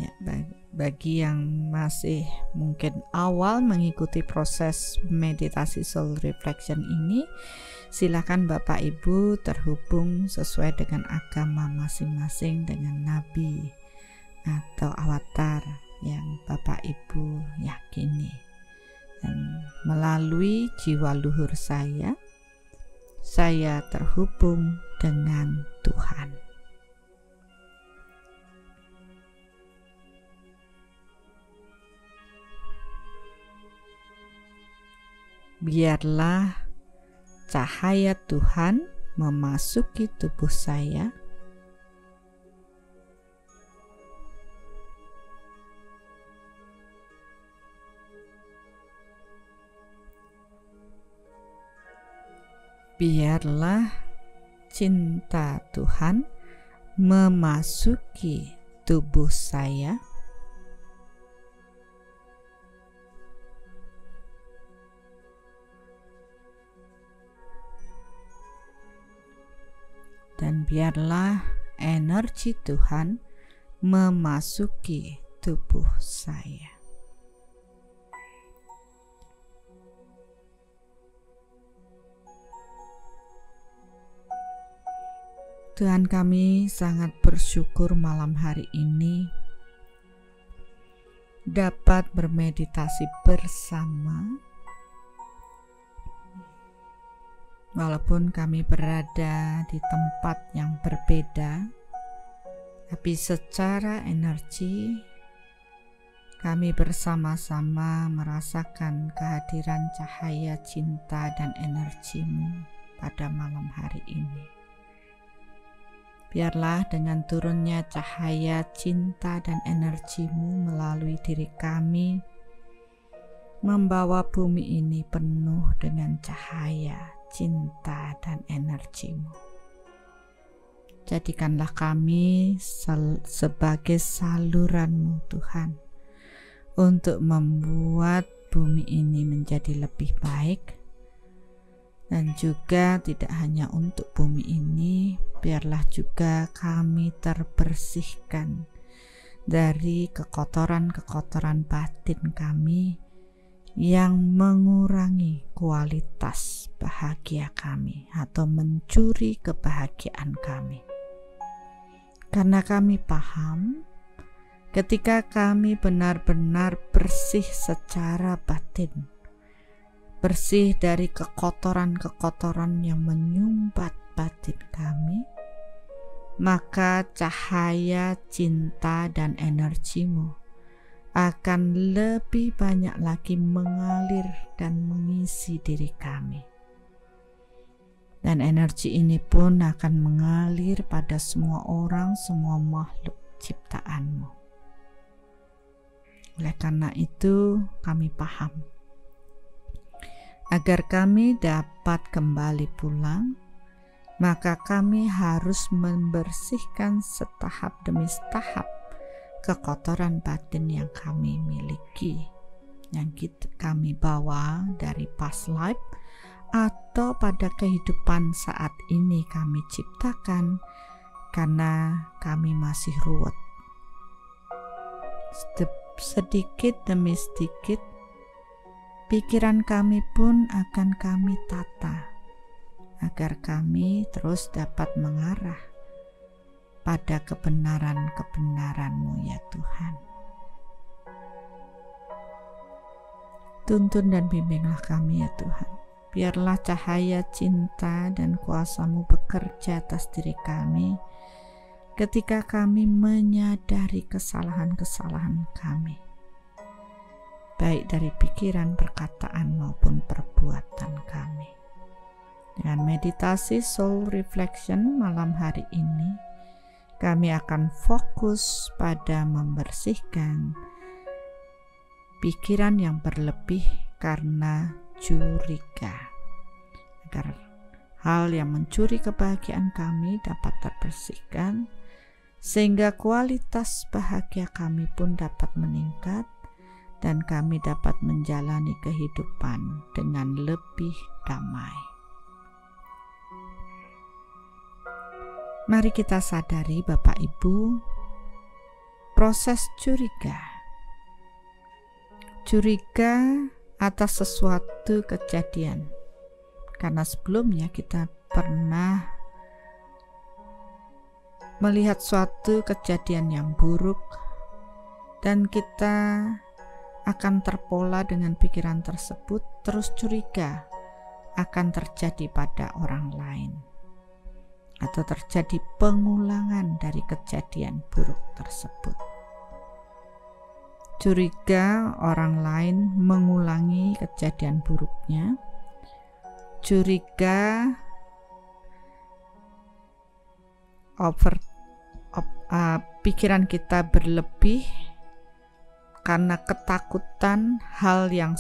Ya, bagi yang masih mungkin awal mengikuti proses meditasi soul reflection ini, silakan Bapak Ibu terhubung sesuai dengan agama masing-masing, dengan nabi atau avatar yang Bapak Ibu yakini. Dan melalui jiwa luhur saya terhubung dengan Tuhan. Biarlah cahaya Tuhan memasuki tubuh saya. Biarlah cinta Tuhan memasuki tubuh saya. Dan biarlah energi Tuhan memasuki tubuh saya. Tuhan, kami sangat bersyukur malam hari ini dapat bermeditasi bersama. Walaupun kami berada di tempat yang berbeda, tapi secara energi kami bersama-sama merasakan kehadiran cahaya cinta dan energi-Mu pada malam hari ini. Biarlah dengan turunnya cahaya cinta dan energi-Mu melalui diri kami, membawa bumi ini penuh dengan cahaya cinta dan energi-Mu. Jadikanlah kami sebagai saluran-Mu Tuhan, untuk membuat bumi ini menjadi lebih baik, Dan juga tidak hanya untuk bumi ini, biarlah juga kami terbersihkan dari kekotoran-kekotoran batin kami yang mengurangi kualitas bahagia kami atau mencuri kebahagiaan kami. Karena kami paham ketika kami benar-benar bersih secara batin, bersih dari kekotoran-kekotoran yang menyumbat batin kami, maka cahaya cinta dan energimu akan lebih banyak lagi mengalir dan mengisi diri kami. Dan energi ini pun akan mengalir pada semua orang, semua makhluk ciptaanmu. Oleh karena itu, kami paham agar kami dapat kembali pulang, maka kami harus membersihkan setahap demi setahap kekotoran batin yang kami miliki, yang kami bawa dari past life atau pada kehidupan saat ini kami ciptakan karena kami masih ruwet. Sedikit demi sedikit pikiran kami pun akan kami tata agar kami terus dapat mengarah pada kebenaran-kebenaran-Mu ya Tuhan. Tuntun dan bimbinglah kami ya Tuhan. Biarlah cahaya cinta dan kuasa-Mu bekerja atas diri kami ketika kami menyadari kesalahan-kesalahan kami, baik dari pikiran, perkataan maupun perbuatan kami. Dengan meditasi soul reflection malam hari ini, kami akan fokus pada membersihkan pikiran yang berlebih karena curiga, agar hal yang mencuri kebahagiaan kami dapat terbersihkan, sehingga kualitas bahagia kami pun dapat meningkat dan kami dapat menjalani kehidupan dengan lebih damai. Mari kita sadari Bapak Ibu, proses curiga atas sesuatu kejadian, karena sebelumnya kita pernah melihat suatu kejadian yang buruk dan kita akan terpola dengan pikiran tersebut, terus curiga akan terjadi pada orang lain atau terjadi pengulangan dari kejadian buruk tersebut. Curiga orang lain mengulangi kejadian buruknya. Curiga pikiran kita berlebih karena ketakutan hal yang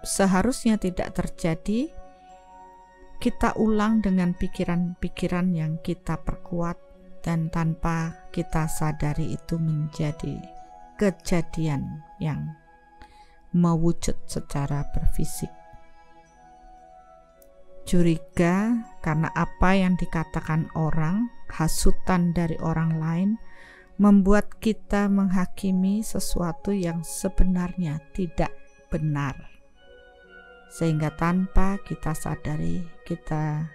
seharusnya tidak terjadi, kita ulang dengan pikiran-pikiran yang kita perkuat dan tanpa kita sadari itu menjadi kejadian yang mewujud secara berfisik. Curiga karena apa yang dikatakan orang, hasutan dari orang lain, membuat kita menghakimi sesuatu yang sebenarnya tidak benar, sehingga tanpa kita sadari kita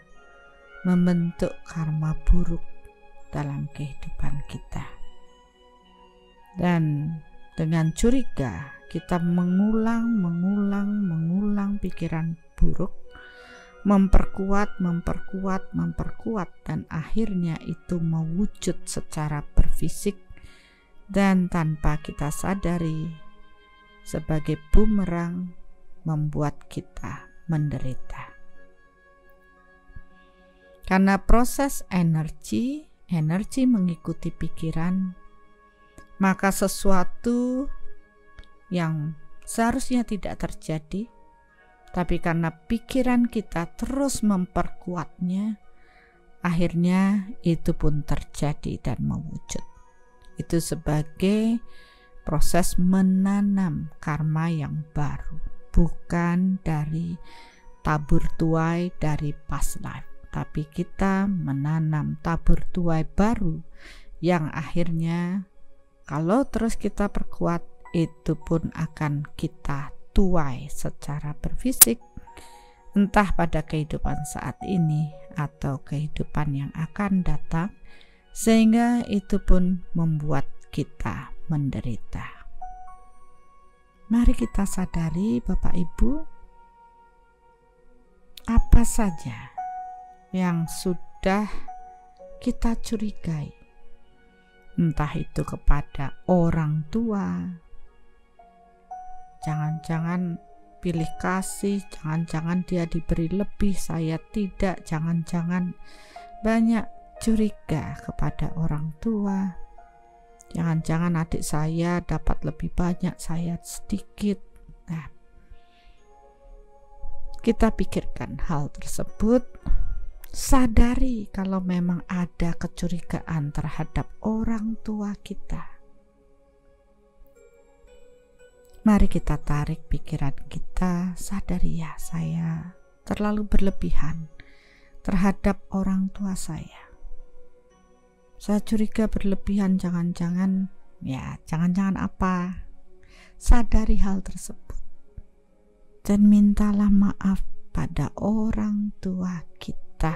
membentuk karma buruk dalam kehidupan kita. Dan dengan curiga kita mengulang pikiran buruk, memperkuat, dan akhirnya itu mewujud secara berfisik dan tanpa kita sadari sebagai bumerang membuat kita menderita. Karena proses energi mengikuti pikiran, maka sesuatu yang seharusnya tidak terjadi, tapi karena pikiran kita terus memperkuatnya, akhirnya itu pun terjadi dan mewujud. Itu sebagai proses menanam karma yang baru, bukan dari tabur tuai dari past life, tapi kita menanam tabur tuai baru yang akhirnya kalau terus kita perkuat itu pun akan kita tuai secara berfisik, entah pada kehidupan saat ini atau kehidupan yang akan datang, sehingga itu pun membuat kita menderita. Mari kita sadari Bapak Ibu, apa saja yang sudah kita curigai, entah itu kepada orang tua, jangan-jangan pilih kasih, jangan-jangan dia diberi lebih, saya tidak, jangan-jangan banyak curiga kepada orang tua, jangan-jangan adik saya dapat lebih banyak, saya sedikit. Nah, kita pikirkan hal tersebut, sadari kalau memang ada kecurigaan terhadap orang tua kita. Mari kita tarik pikiran kita, sadari ya, saya terlalu berlebihan terhadap orang tua saya. Saya curiga berlebihan, jangan-jangan apa? Sadari hal tersebut dan mintalah maaf pada orang tua kita.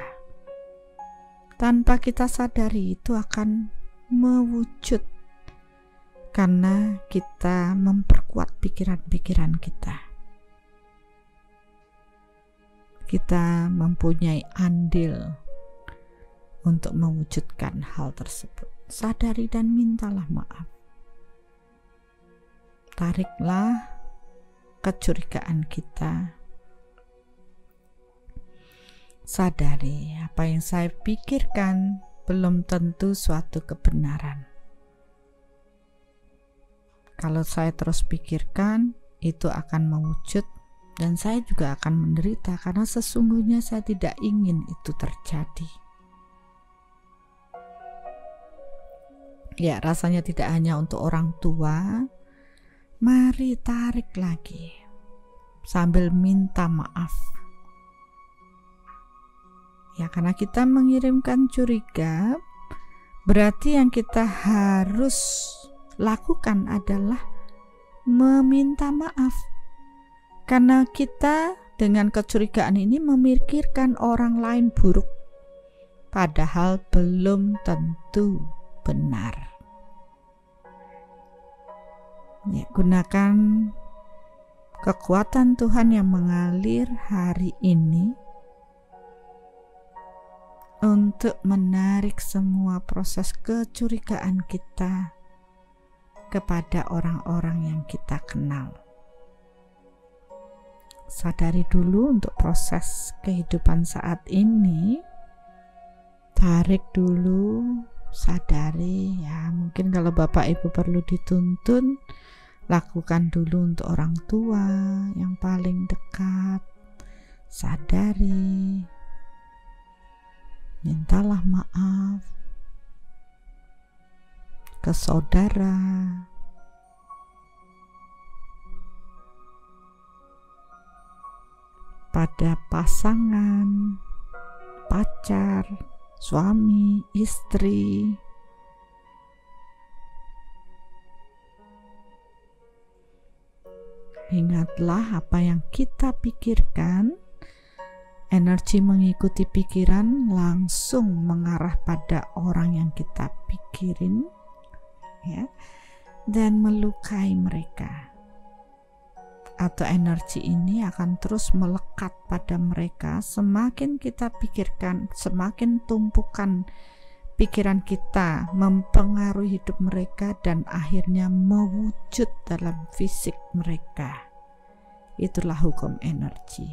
Tanpa kita sadari itu akan mewujud karena kita memperkuat pikiran-pikiran kita. Kita mempunyai andil untuk mewujudkan hal tersebut. Sadari dan mintalah maaf. Tariklah kecurigaan kita. Sadari apa yang saya pikirkan belum tentu suatu kebenaran. Kalau saya terus pikirkan, itu akan mewujud dan saya juga akan menderita karena sesungguhnya saya tidak ingin itu terjadi. Ya, rasanya tidak hanya untuk orang tua. Mari tarik lagi sambil minta maaf. Ya, karena kita mengirimkan curiga, berarti yang kita harus lakukan adalah meminta maaf. Karena kita dengan kecurigaan ini memikirkan orang lain buruk, padahal belum tentu benar. Ya, gunakan kekuatan Tuhan yang mengalir hari ini untuk menarik semua proses kecurigaan kita kepada orang-orang yang kita kenal. Sadari dulu untuk proses kehidupan saat ini. Tarik dulu, sadari ya. Mungkin kalau Bapak Ibu perlu dituntun, lakukan dulu untuk orang tua yang paling dekat. Sadari, mintalah maaf ke saudara, pada pasangan, pacar, suami, istri. Ingatlah apa yang kita pikirkan. Energi mengikuti pikiran langsung mengarah pada orang yang kita pikirin, ya, dan melukai mereka. Atau energi ini akan terus melekat pada mereka. Semakin kita pikirkan, semakin tumpukan pikiran kita mempengaruhi hidup mereka dan akhirnya mewujud dalam fisik mereka. Itulah hukum energi.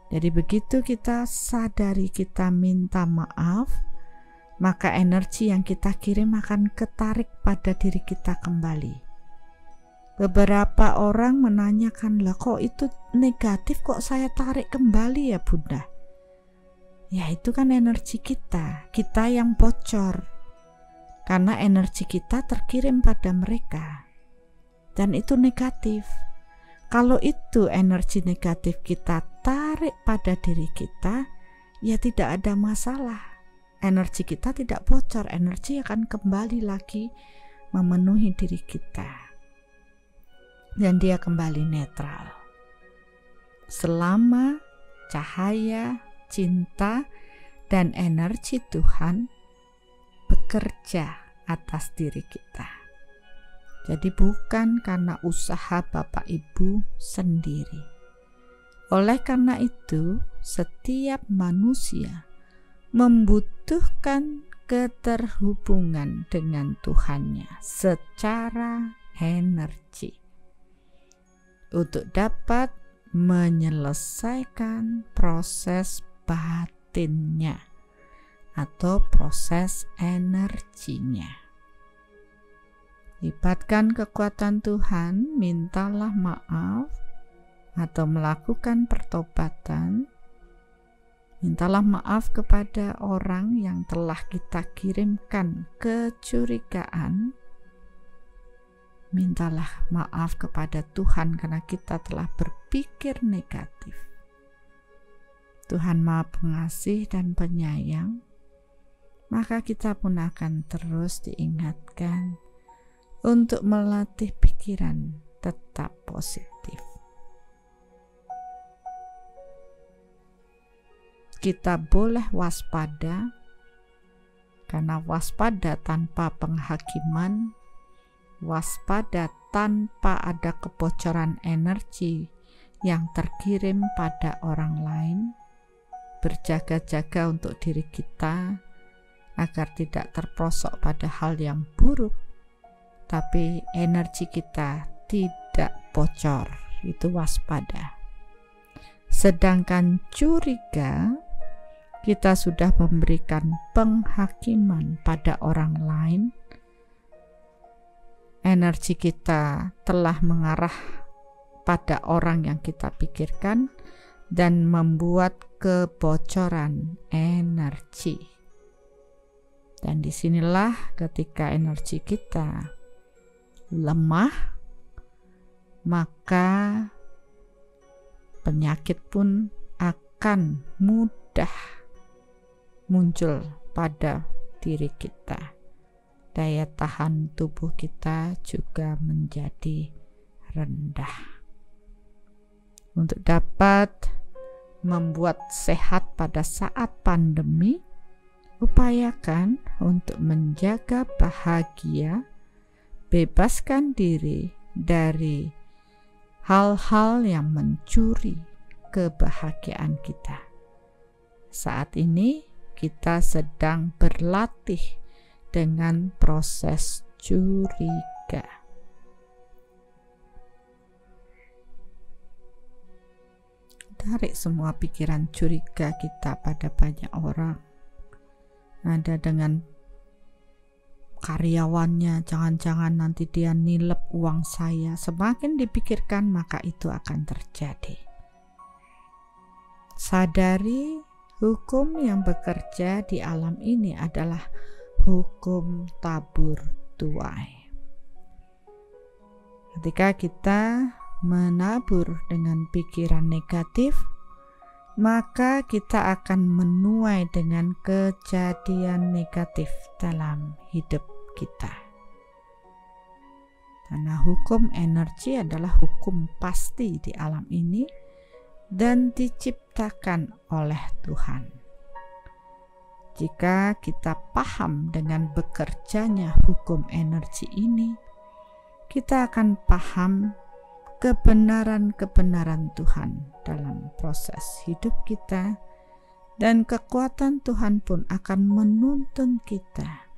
Jadi begitu kita sadari, kita minta maaf, maka energi yang kita kirim akan ketarik pada diri kita kembali. Beberapa orang menanyakan, lah kok itu negatif, kok saya tarik kembali ya Bunda? Ya itu kan energi kita yang bocor. Karena energi kita terkirim pada mereka. Dan itu negatif. Kalau itu energi negatif kita tarik pada diri kita, ya tidak ada masalah. Energi kita tidak bocor, energi akan kembali lagi memenuhi diri kita. Dan dia kembali netral. Selama cahaya, cinta, dan energi Tuhan bekerja atas diri kita. Jadi bukan karena usaha Bapak Ibu sendiri. Oleh karena itu, setiap manusia membutuhkan keterhubungan dengan Tuhannya secara energi untuk dapat menyelesaikan proses batinnya atau proses energinya. Libatkan kekuatan Tuhan, mintalah maaf atau melakukan pertobatan. Mintalah maaf kepada orang yang telah kita kirimkan kecurigaan. Mintalah maaf kepada Tuhan karena kita telah berpikir negatif. Tuhan Maha Pengasih dan Penyayang, maka kita pun akan terus diingatkan untuk melatih pikiran tetap positif. Kita boleh waspada, karena waspada tanpa penghakiman, waspada tanpa ada kebocoran energi yang terkirim pada orang lain, berjaga-jaga untuk diri kita agar tidak terperosok pada hal yang buruk, tapi energi kita tidak bocor. Itu waspada. Sedangkan curiga, kita sudah memberikan penghakiman pada orang lain. Energi kita telah mengarah pada orang yang kita pikirkan dan membuat kebocoran energi. Dan disinilah ketika energi kita lemah, maka penyakit pun akan mudah muncul pada diri kita. Daya tahan tubuh kita juga menjadi rendah. Untuk dapat membuat sehat pada saat pandemi, upayakan untuk menjaga bahagia, bebaskan diri dari hal-hal yang mencuri kebahagiaan kita. Saat ini kita sedang berlatih dengan proses curiga. Tarik semua pikiran curiga kita pada banyak orang. Ada dengan karyawannya, jangan-jangan nanti dia nilep uang saya. Semakin dipikirkan, maka itu akan terjadi. Sadari hukum yang bekerja di alam ini adalah hukum tabur tuai. Ketika kita menabur dengan pikiran negatif, maka kita akan menuai dengan kejadian negatif dalam hidup kita. Karena hukum energi adalah hukum pasti di alam ini dan diciptakan oleh Tuhan. Jika kita paham dengan bekerjanya hukum energi ini, kita akan paham kebenaran-kebenaran Tuhan dalam proses hidup kita, dan kekuatan Tuhan pun akan menuntun kita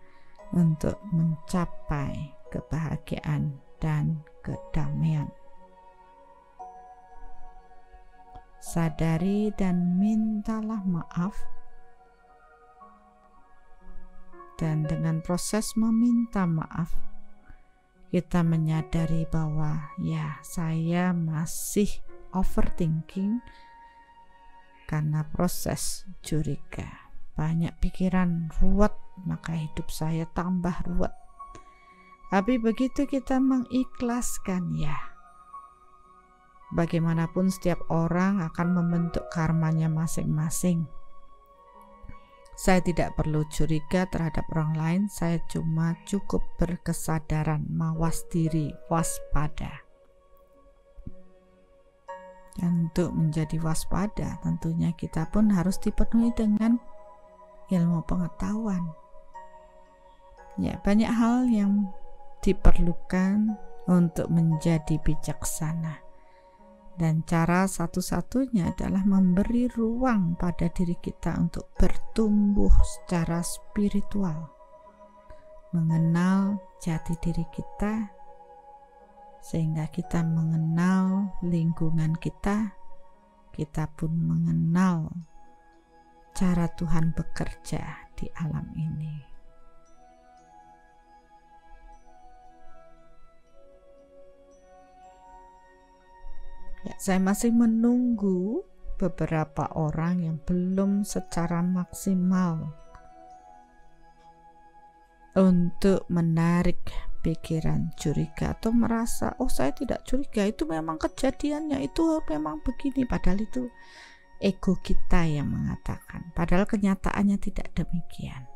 untuk mencapai kebahagiaan dan kedamaian. Sadari dan mintalah maaf, dan dengan proses meminta maaf kita menyadari bahwa ya, saya masih overthinking karena proses curiga. Banyak pikiran ruwet, maka hidup saya tambah ruwet. Tapi begitu kita mengikhlaskan, ya, Bagaimanapun setiap orang akan membentuk karmanya masing-masing. Saya tidak perlu curiga terhadap orang lain, saya cuma cukup berkesadaran, mawas diri, waspada. Dan untuk menjadi waspada, tentunya kita pun harus dipenuhi dengan ilmu pengetahuan. Ya, banyak hal yang diperlukan untuk menjadi bijaksana. Dan cara satu-satunya adalah memberi ruang pada diri kita untuk bertumbuh secara spiritual, mengenal jati diri kita, sehingga kita mengenal lingkungan kita, kita pun mengenal cara Tuhan bekerja di alam ini. Ya, saya masih menunggu beberapa orang yang belum secara maksimal untuk menarik pikiran curiga atau merasa, oh saya tidak curiga, itu memang kejadiannya, itu memang begini, padahal itu ego kita yang mengatakan, padahal kenyataannya tidak demikian.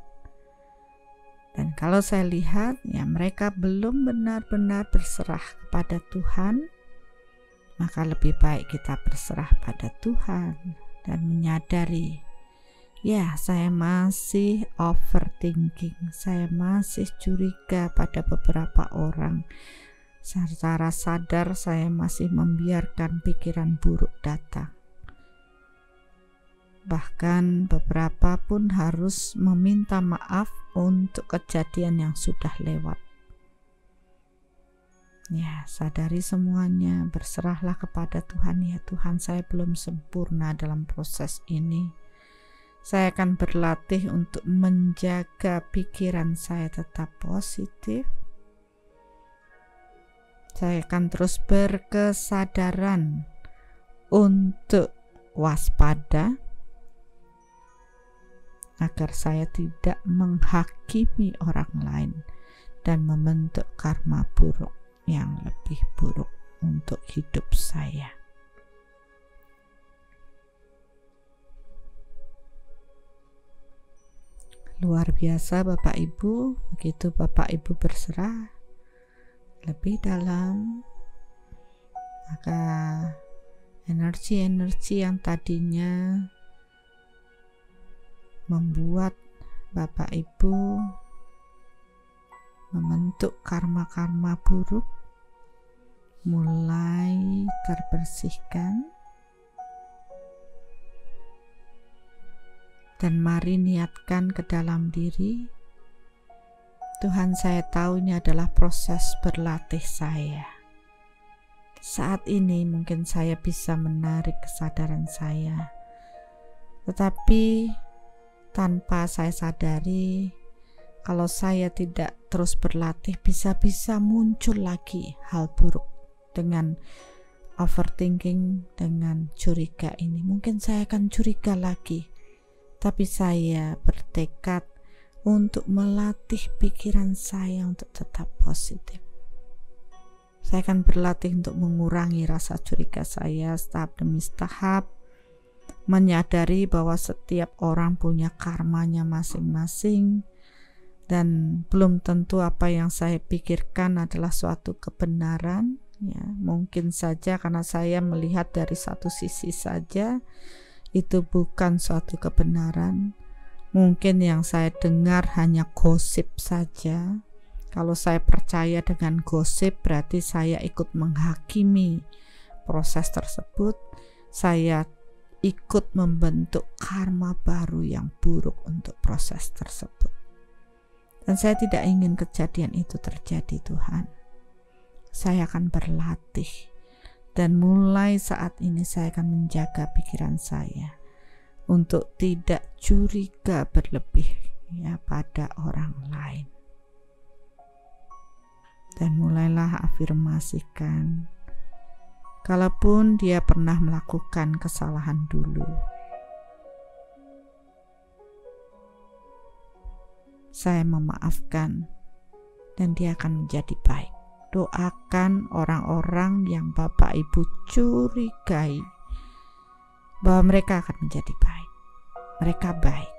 Dan kalau saya lihat, ya mereka belum benar-benar berserah kepada Tuhan, maka lebih baik kita berserah pada Tuhan dan menyadari, ya saya masih overthinking, saya masih curiga pada beberapa orang. Secara sadar saya masih membiarkan pikiran buruk datang. Bahkan beberapa pun harus meminta maaf untuk kejadian yang sudah lewat. Ya, sadari semuanya, berserahlah kepada Tuhan. Ya Tuhan, saya belum sempurna dalam proses ini. Saya akan berlatih untuk menjaga pikiran saya tetap positif. Saya akan terus berkesadaran untuk waspada, agar saya tidak menghakimi orang lain dan membentuk karma buruk yang lebih buruk untuk hidup saya. Luar biasa Bapak Ibu, begitu Bapak Ibu berserah lebih dalam, maka energi-energi yang tadinya membuat Bapak Ibu membentuk karma-karma buruk mulai terbersihkan. Dan mari niatkan ke dalam diri, Tuhan, saya tahu ini adalah proses berlatih saya. Saat ini mungkin saya bisa menarik kesadaran saya, tetapi tanpa saya sadari, kalau saya tidak terus berlatih, bisa-bisa muncul lagi hal buruk dengan overthinking, dengan curiga ini. Mungkin saya akan curiga lagi, tapi saya bertekad untuk melatih pikiran saya untuk tetap positif. Saya akan berlatih untuk mengurangi rasa curiga saya tahap demi tahap, menyadari bahwa setiap orang punya karmanya masing-masing, dan belum tentu apa yang saya pikirkan adalah suatu kebenaran. Ya, mungkin saja karena saya melihat dari satu sisi saja, itu bukan suatu kebenaran. Mungkin yang saya dengar hanya gosip saja. Kalau saya percaya dengan gosip, berarti saya ikut menghakimi proses tersebut. Saya ikut membentuk karma baru yang buruk untuk proses tersebut. Dan saya tidak ingin kejadian itu terjadi, Tuhan. Saya akan berlatih, dan mulai saat ini saya akan menjaga pikiran saya untuk tidak curiga berlebih ya pada orang lain. Dan mulailah afirmasikan, kalaupun dia pernah melakukan kesalahan dulu, saya memaafkan dan dia akan menjadi baik. Doakan orang-orang yang Bapak Ibu curigai bahwa mereka akan menjadi baik. Mereka baik.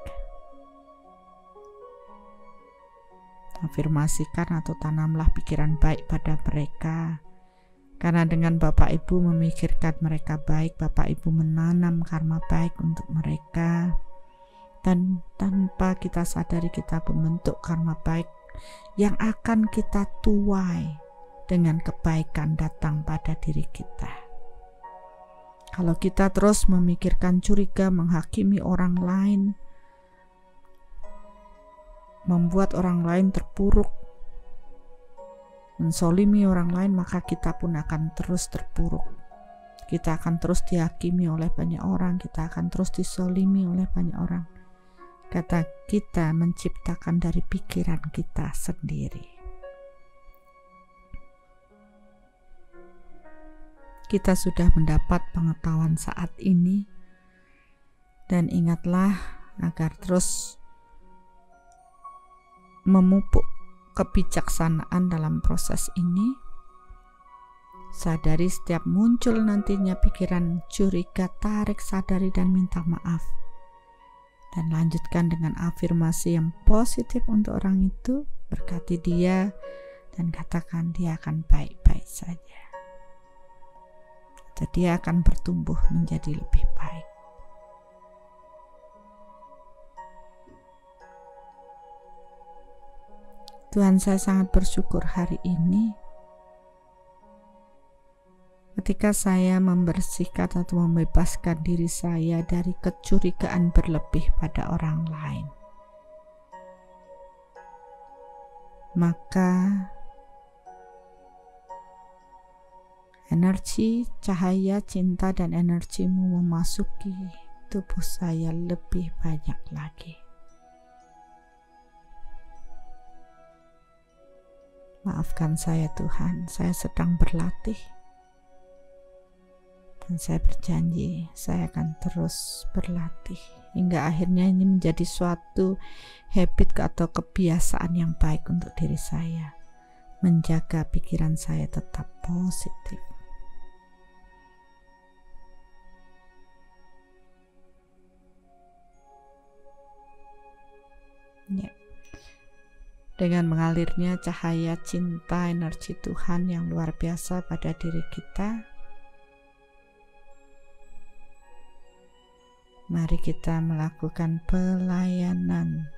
Afirmasikan atau tanamlah pikiran baik pada mereka. Karena dengan Bapak Ibu memikirkan mereka baik, Bapak Ibu menanam karma baik untuk mereka. Dan tanpa kita sadari kita membentuk karma baik yang akan kita tuai dengan kebaikan datang pada diri kita. Kalau kita terus memikirkan curiga, menghakimi orang lain, membuat orang lain terpuruk, mensolimi orang lain, maka kita pun akan terus terpuruk. Kita akan terus dihakimi oleh banyak orang, kita akan terus disolimi oleh banyak orang. Kata kita menciptakan dari pikiran kita sendiri. Kita sudah mendapat pengetahuan saat ini, dan ingatlah agar terus memupuk kebijaksanaan dalam proses ini. Sadari setiap muncul nantinya pikiran curiga, tarik, sadari dan minta maaf. Dan lanjutkan dengan afirmasi yang positif untuk orang itu, berkati dia dan katakan dia akan baik-baik saja. Atau dia akan bertumbuh menjadi lebih baik. Tuhan, saya sangat bersyukur hari ini ketika saya membersihkan atau membebaskan diri saya dari kecurigaan berlebih pada orang lain. Maka energi, cahaya, cinta, dan energimu memasuki tubuh saya lebih banyak lagi. Maafkan saya Tuhan, saya sedang berlatih. Dan saya berjanji, saya akan terus berlatih. Hingga akhirnya ini menjadi suatu habit atau kebiasaan yang baik untuk diri saya. Menjaga pikiran saya tetap positif. Ya. Dengan mengalirnya cahaya cinta energi Tuhan yang luar biasa pada diri kita, mari kita melakukan pelayanan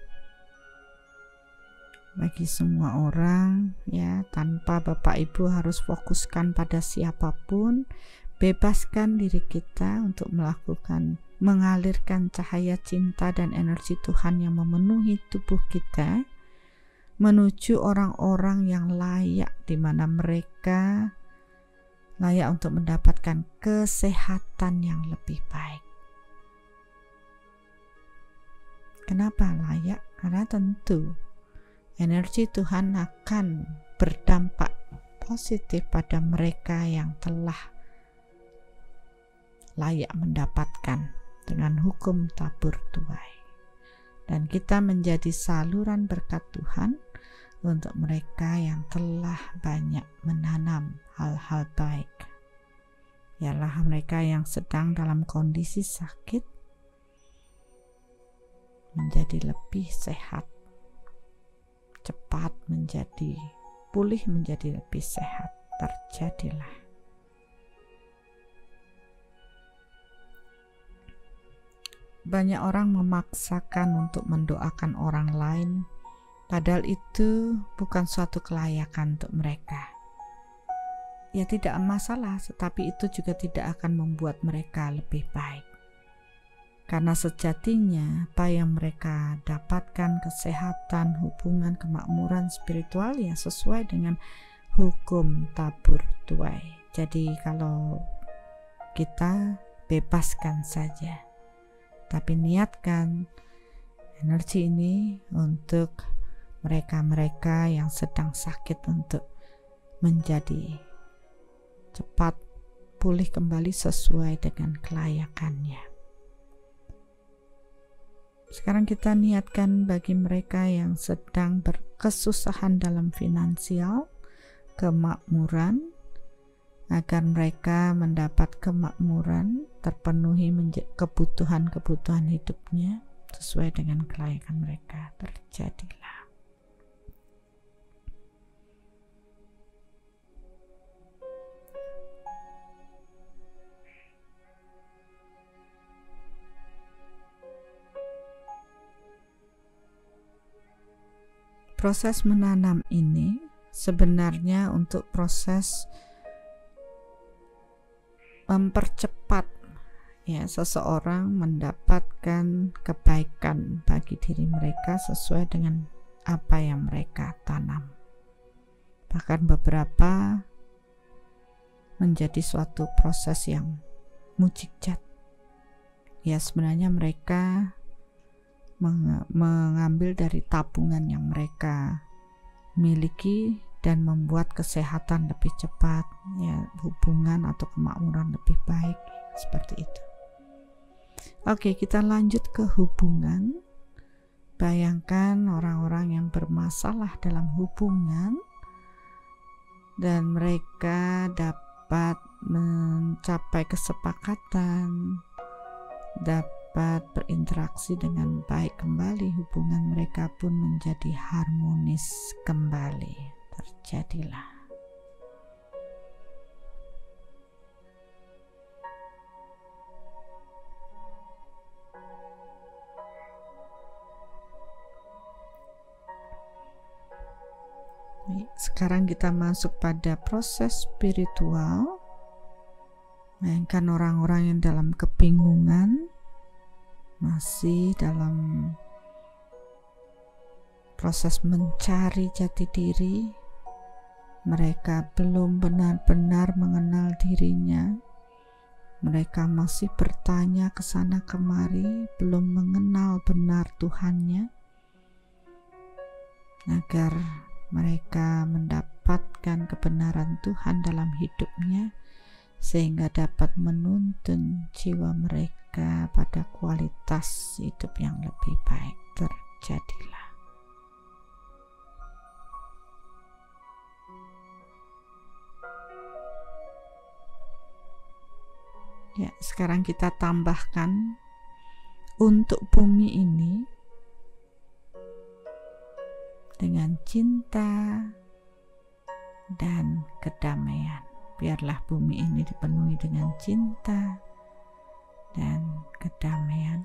bagi semua orang, ya, tanpa Bapak Ibu harus fokuskan pada siapapun. Bebaskan diri kita untuk mengalirkan cahaya cinta dan energi Tuhan yang memenuhi tubuh kita menuju orang-orang yang layak, di mana mereka layak untuk mendapatkan kesehatan yang lebih baik. Kenapa layak? Karena tentu energi Tuhan akan berdampak positif pada mereka yang telah layak mendapatkan dengan hukum tabur tuai. Dan kita menjadi saluran berkat Tuhan untuk mereka yang telah banyak menanam hal-hal baik. Ialah mereka yang sedang dalam kondisi sakit menjadi lebih sehat, cepat menjadi pulih, menjadi lebih sehat. Terjadilah. Banyak orang memaksakan untuk mendoakan orang lain, padahal itu bukan suatu kelayakan untuk mereka. Ya, tidak masalah, tetapi itu juga tidak akan membuat mereka lebih baik. Karena sejatinya apa yang mereka dapatkan, kesehatan, hubungan, kemakmuran spiritual, ya sesuai dengan hukum tabur tuai. Jadi kalau kita bebaskan saja, tapi niatkan energi ini untuk mereka-mereka yang sedang sakit, untuk menjadi cepat pulih kembali sesuai dengan kelayakannya. Sekarang kita niatkan bagi mereka yang sedang berkesusahan dalam finansial, kemakmuran, agar mereka mendapat kemakmuran, terpenuhi kebutuhan-kebutuhan hidupnya sesuai dengan kelayakan mereka. Terjadilah. Proses menanam ini sebenarnya untuk proses mempercepat ya seseorang mendapatkan kebaikan bagi diri mereka sesuai dengan apa yang mereka tanam. Bahkan beberapa menjadi suatu proses yang mujizat. Ya sebenarnya mereka mengambil dari tabungan yang mereka miliki dan membuat kesehatan lebih cepat, ya hubungan atau kemakmuran lebih baik, seperti itu. Oke, kita lanjut ke hubungan. Bayangkan orang-orang yang bermasalah dalam hubungan dan mereka dapat mencapai kesepakatan, dapat berinteraksi dengan baik kembali, hubungan mereka pun menjadi harmonis kembali. Terjadilah. Sekarang kita masuk pada proses spiritual. Bayangkan orang-orang yang dalam kebingungan, masih dalam proses mencari jati diri. Mereka belum benar-benar mengenal dirinya. Mereka masih bertanya ke sana kemari, belum mengenal benar Tuhannya. Agar mereka mendapatkan kebenaran Tuhan dalam hidupnya, sehingga dapat menuntun jiwa mereka pada kualitas hidup yang lebih baik. Terjadilah. Ya, sekarang kita tambahkan untuk bumi ini dengan cinta dan kedamaian. Biarlah bumi ini dipenuhi dengan cinta dan kedamaian,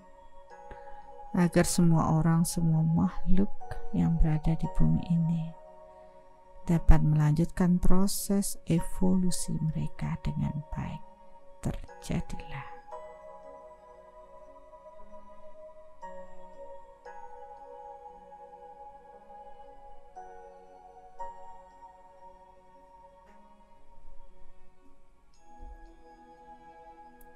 agar semua orang, semua makhluk yang berada di bumi ini dapat melanjutkan proses evolusi mereka dengan baik. Terjadilah.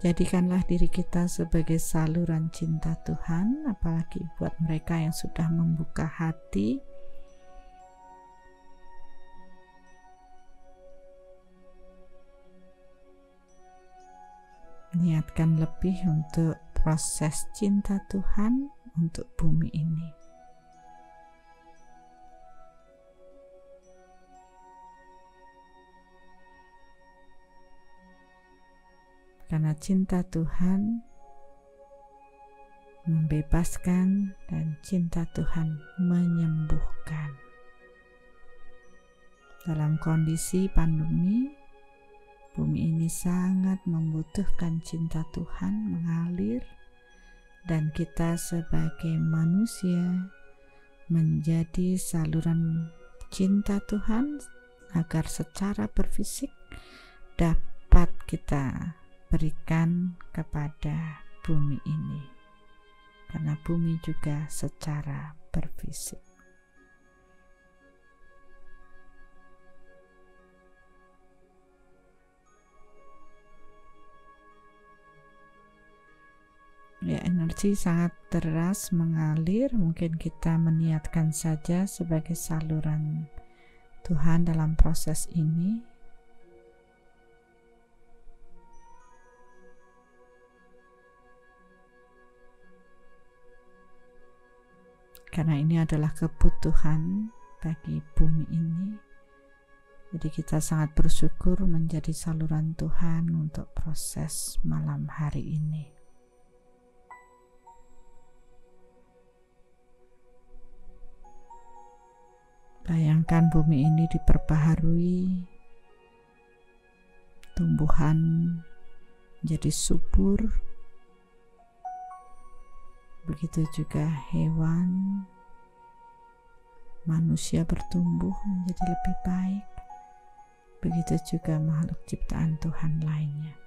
Jadikanlah diri kita sebagai saluran cinta Tuhan, apalagi buat mereka yang sudah membuka hati. Niatkan lebih untuk proses cinta Tuhan untuk bumi ini. Karena cinta Tuhan membebaskan dan cinta Tuhan menyembuhkan. Dalam kondisi pandemi, bumi ini sangat membutuhkan cinta Tuhan mengalir, dan kita sebagai manusia menjadi saluran cinta Tuhan agar secara berfisik dapat kita berikan kepada bumi ini, karena bumi juga secara berfisik. Ya, energi sangat deras mengalir. Mungkin kita meniatkan saja sebagai saluran Tuhan dalam proses ini. Karena ini adalah kebutuhan bagi bumi ini Jadi kita sangat bersyukur menjadi saluran Tuhan untuk proses malam hari ini. Bayangkan bumi ini diperbaharui, tumbuhan menjadi subur, begitu juga hewan, manusia bertumbuh menjadi lebih baik, begitu juga makhluk ciptaan Tuhan lainnya,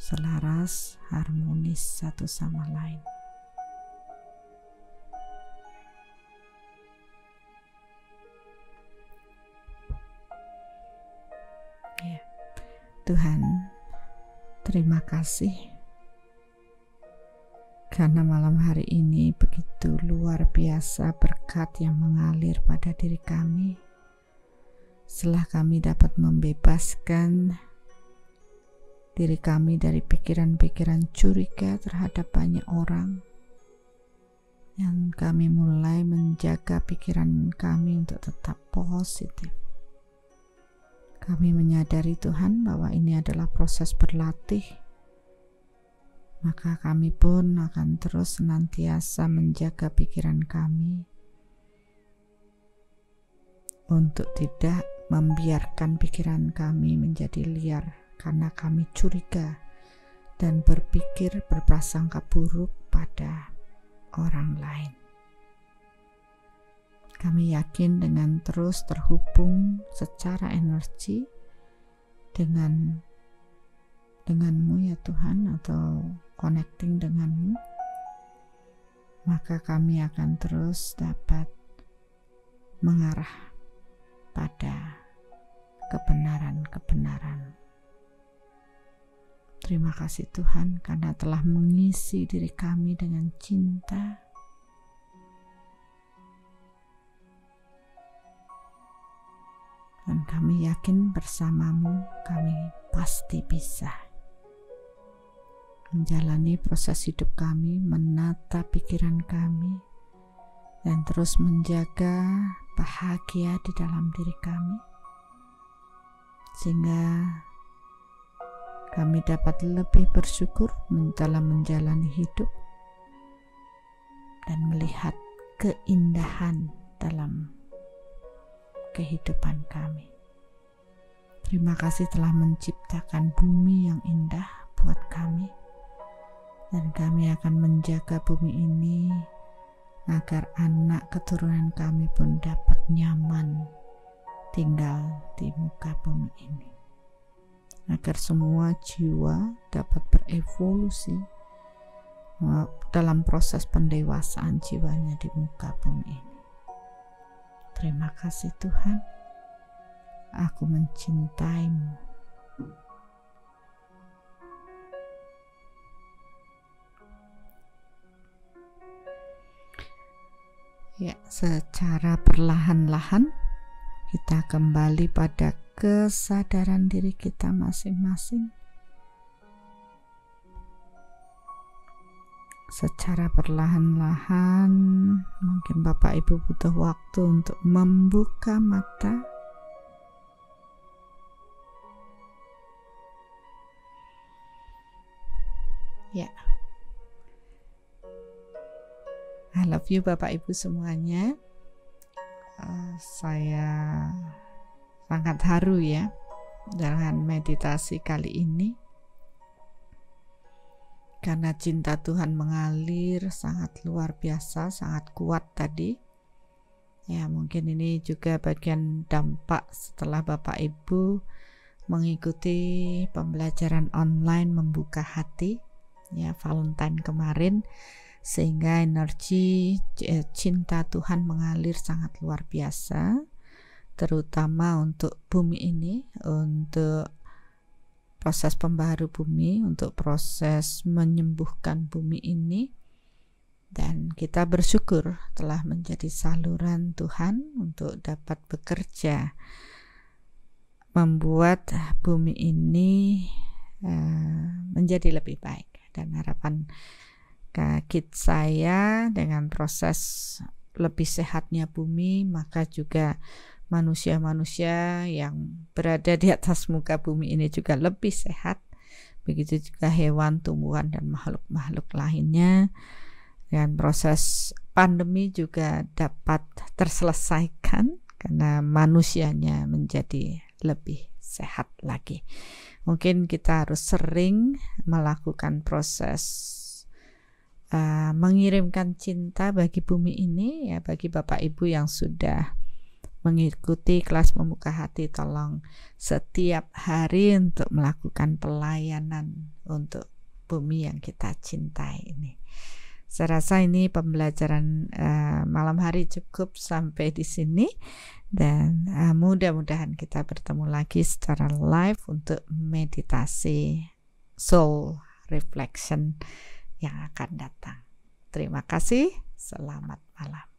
selaras, harmonis satu sama lain. Ya, Tuhan, terima kasih karena malam hari ini begitu luar biasa berkat yang mengalir pada diri kami. Setelah kami dapat membebaskan diri kami dari pikiran-pikiran curiga terhadap banyak orang, yang kami mulai menjaga pikiran kami untuk tetap positif. Kami menyadari Tuhan bahwa ini adalah proses berlatih, maka kami pun akan terus senantiasa menjaga pikiran kami untuk tidak membiarkan pikiran kami menjadi liar karena kami curiga dan berpikir berprasangka buruk pada orang lain. Kami yakin dengan terus terhubung secara energi denganmu ya Tuhan, atau connecting denganmu, maka kami akan terus dapat mengarah pada kebenaran-kebenaran. Terima kasih Tuhan karena telah mengisi diri kami dengan cinta, dan kami yakin bersamamu kami pasti bisa menjalani proses hidup kami, menata pikiran kami, dan terus menjaga bahagia di dalam diri kami, sehingga kami dapat lebih bersyukur dalam menjalani hidup dan melihat keindahan dalam kehidupan kami. Terima kasih telah menciptakan bumi yang indah buat kami, dan kami akan menjaga bumi ini agar anak keturunan kami pun dapat nyaman tinggal di muka bumi ini, agar semua jiwa dapat berevolusi dalam proses pendewasaan jiwanya di muka bumi ini. Terima kasih Tuhan, aku mencintaimu. Ya, secara perlahan-lahan kita kembali pada kesadaran diri kita masing-masing. Secara perlahan-lahan, mungkin Bapak Ibu butuh waktu untuk membuka mata. Ya, I love you Bapak Ibu semuanya. Saya sangat haru ya dengan meditasi kali ini, karena cinta Tuhan mengalir sangat luar biasa, sangat kuat tadi. Ya, mungkin ini juga bagian dampak setelah Bapak Ibu mengikuti pembelajaran online membuka hati ya Valentine kemarin, sehingga energi cinta Tuhan mengalir sangat luar biasa, terutama untuk bumi ini, untuk proses pembaharu bumi, untuk proses menyembuhkan bumi ini. Dan kita bersyukur telah menjadi saluran Tuhan untuk dapat bekerja membuat bumi ini menjadi lebih baik. Dan harapan saya dengan proses lebih sehatnya bumi, maka juga manusia-manusia yang berada di atas muka bumi ini juga lebih sehat. Begitu juga hewan, tumbuhan, dan makhluk-makhluk lainnya. Dan proses pandemi juga dapat terselesaikan karena manusianya menjadi lebih sehat lagi. Mungkin kita harus sering melakukan proses mengirimkan cinta bagi bumi ini, ya, bagi Bapak Ibu yang sudah mengikuti kelas membuka hati, tolong setiap hari untuk melakukan pelayanan untuk bumi yang kita cintai ini. Saya rasa ini pembelajaran malam hari cukup sampai di sini, dan mudah-mudahan kita bertemu lagi secara live untuk meditasi soul reflection yang akan datang. Terima kasih, selamat malam.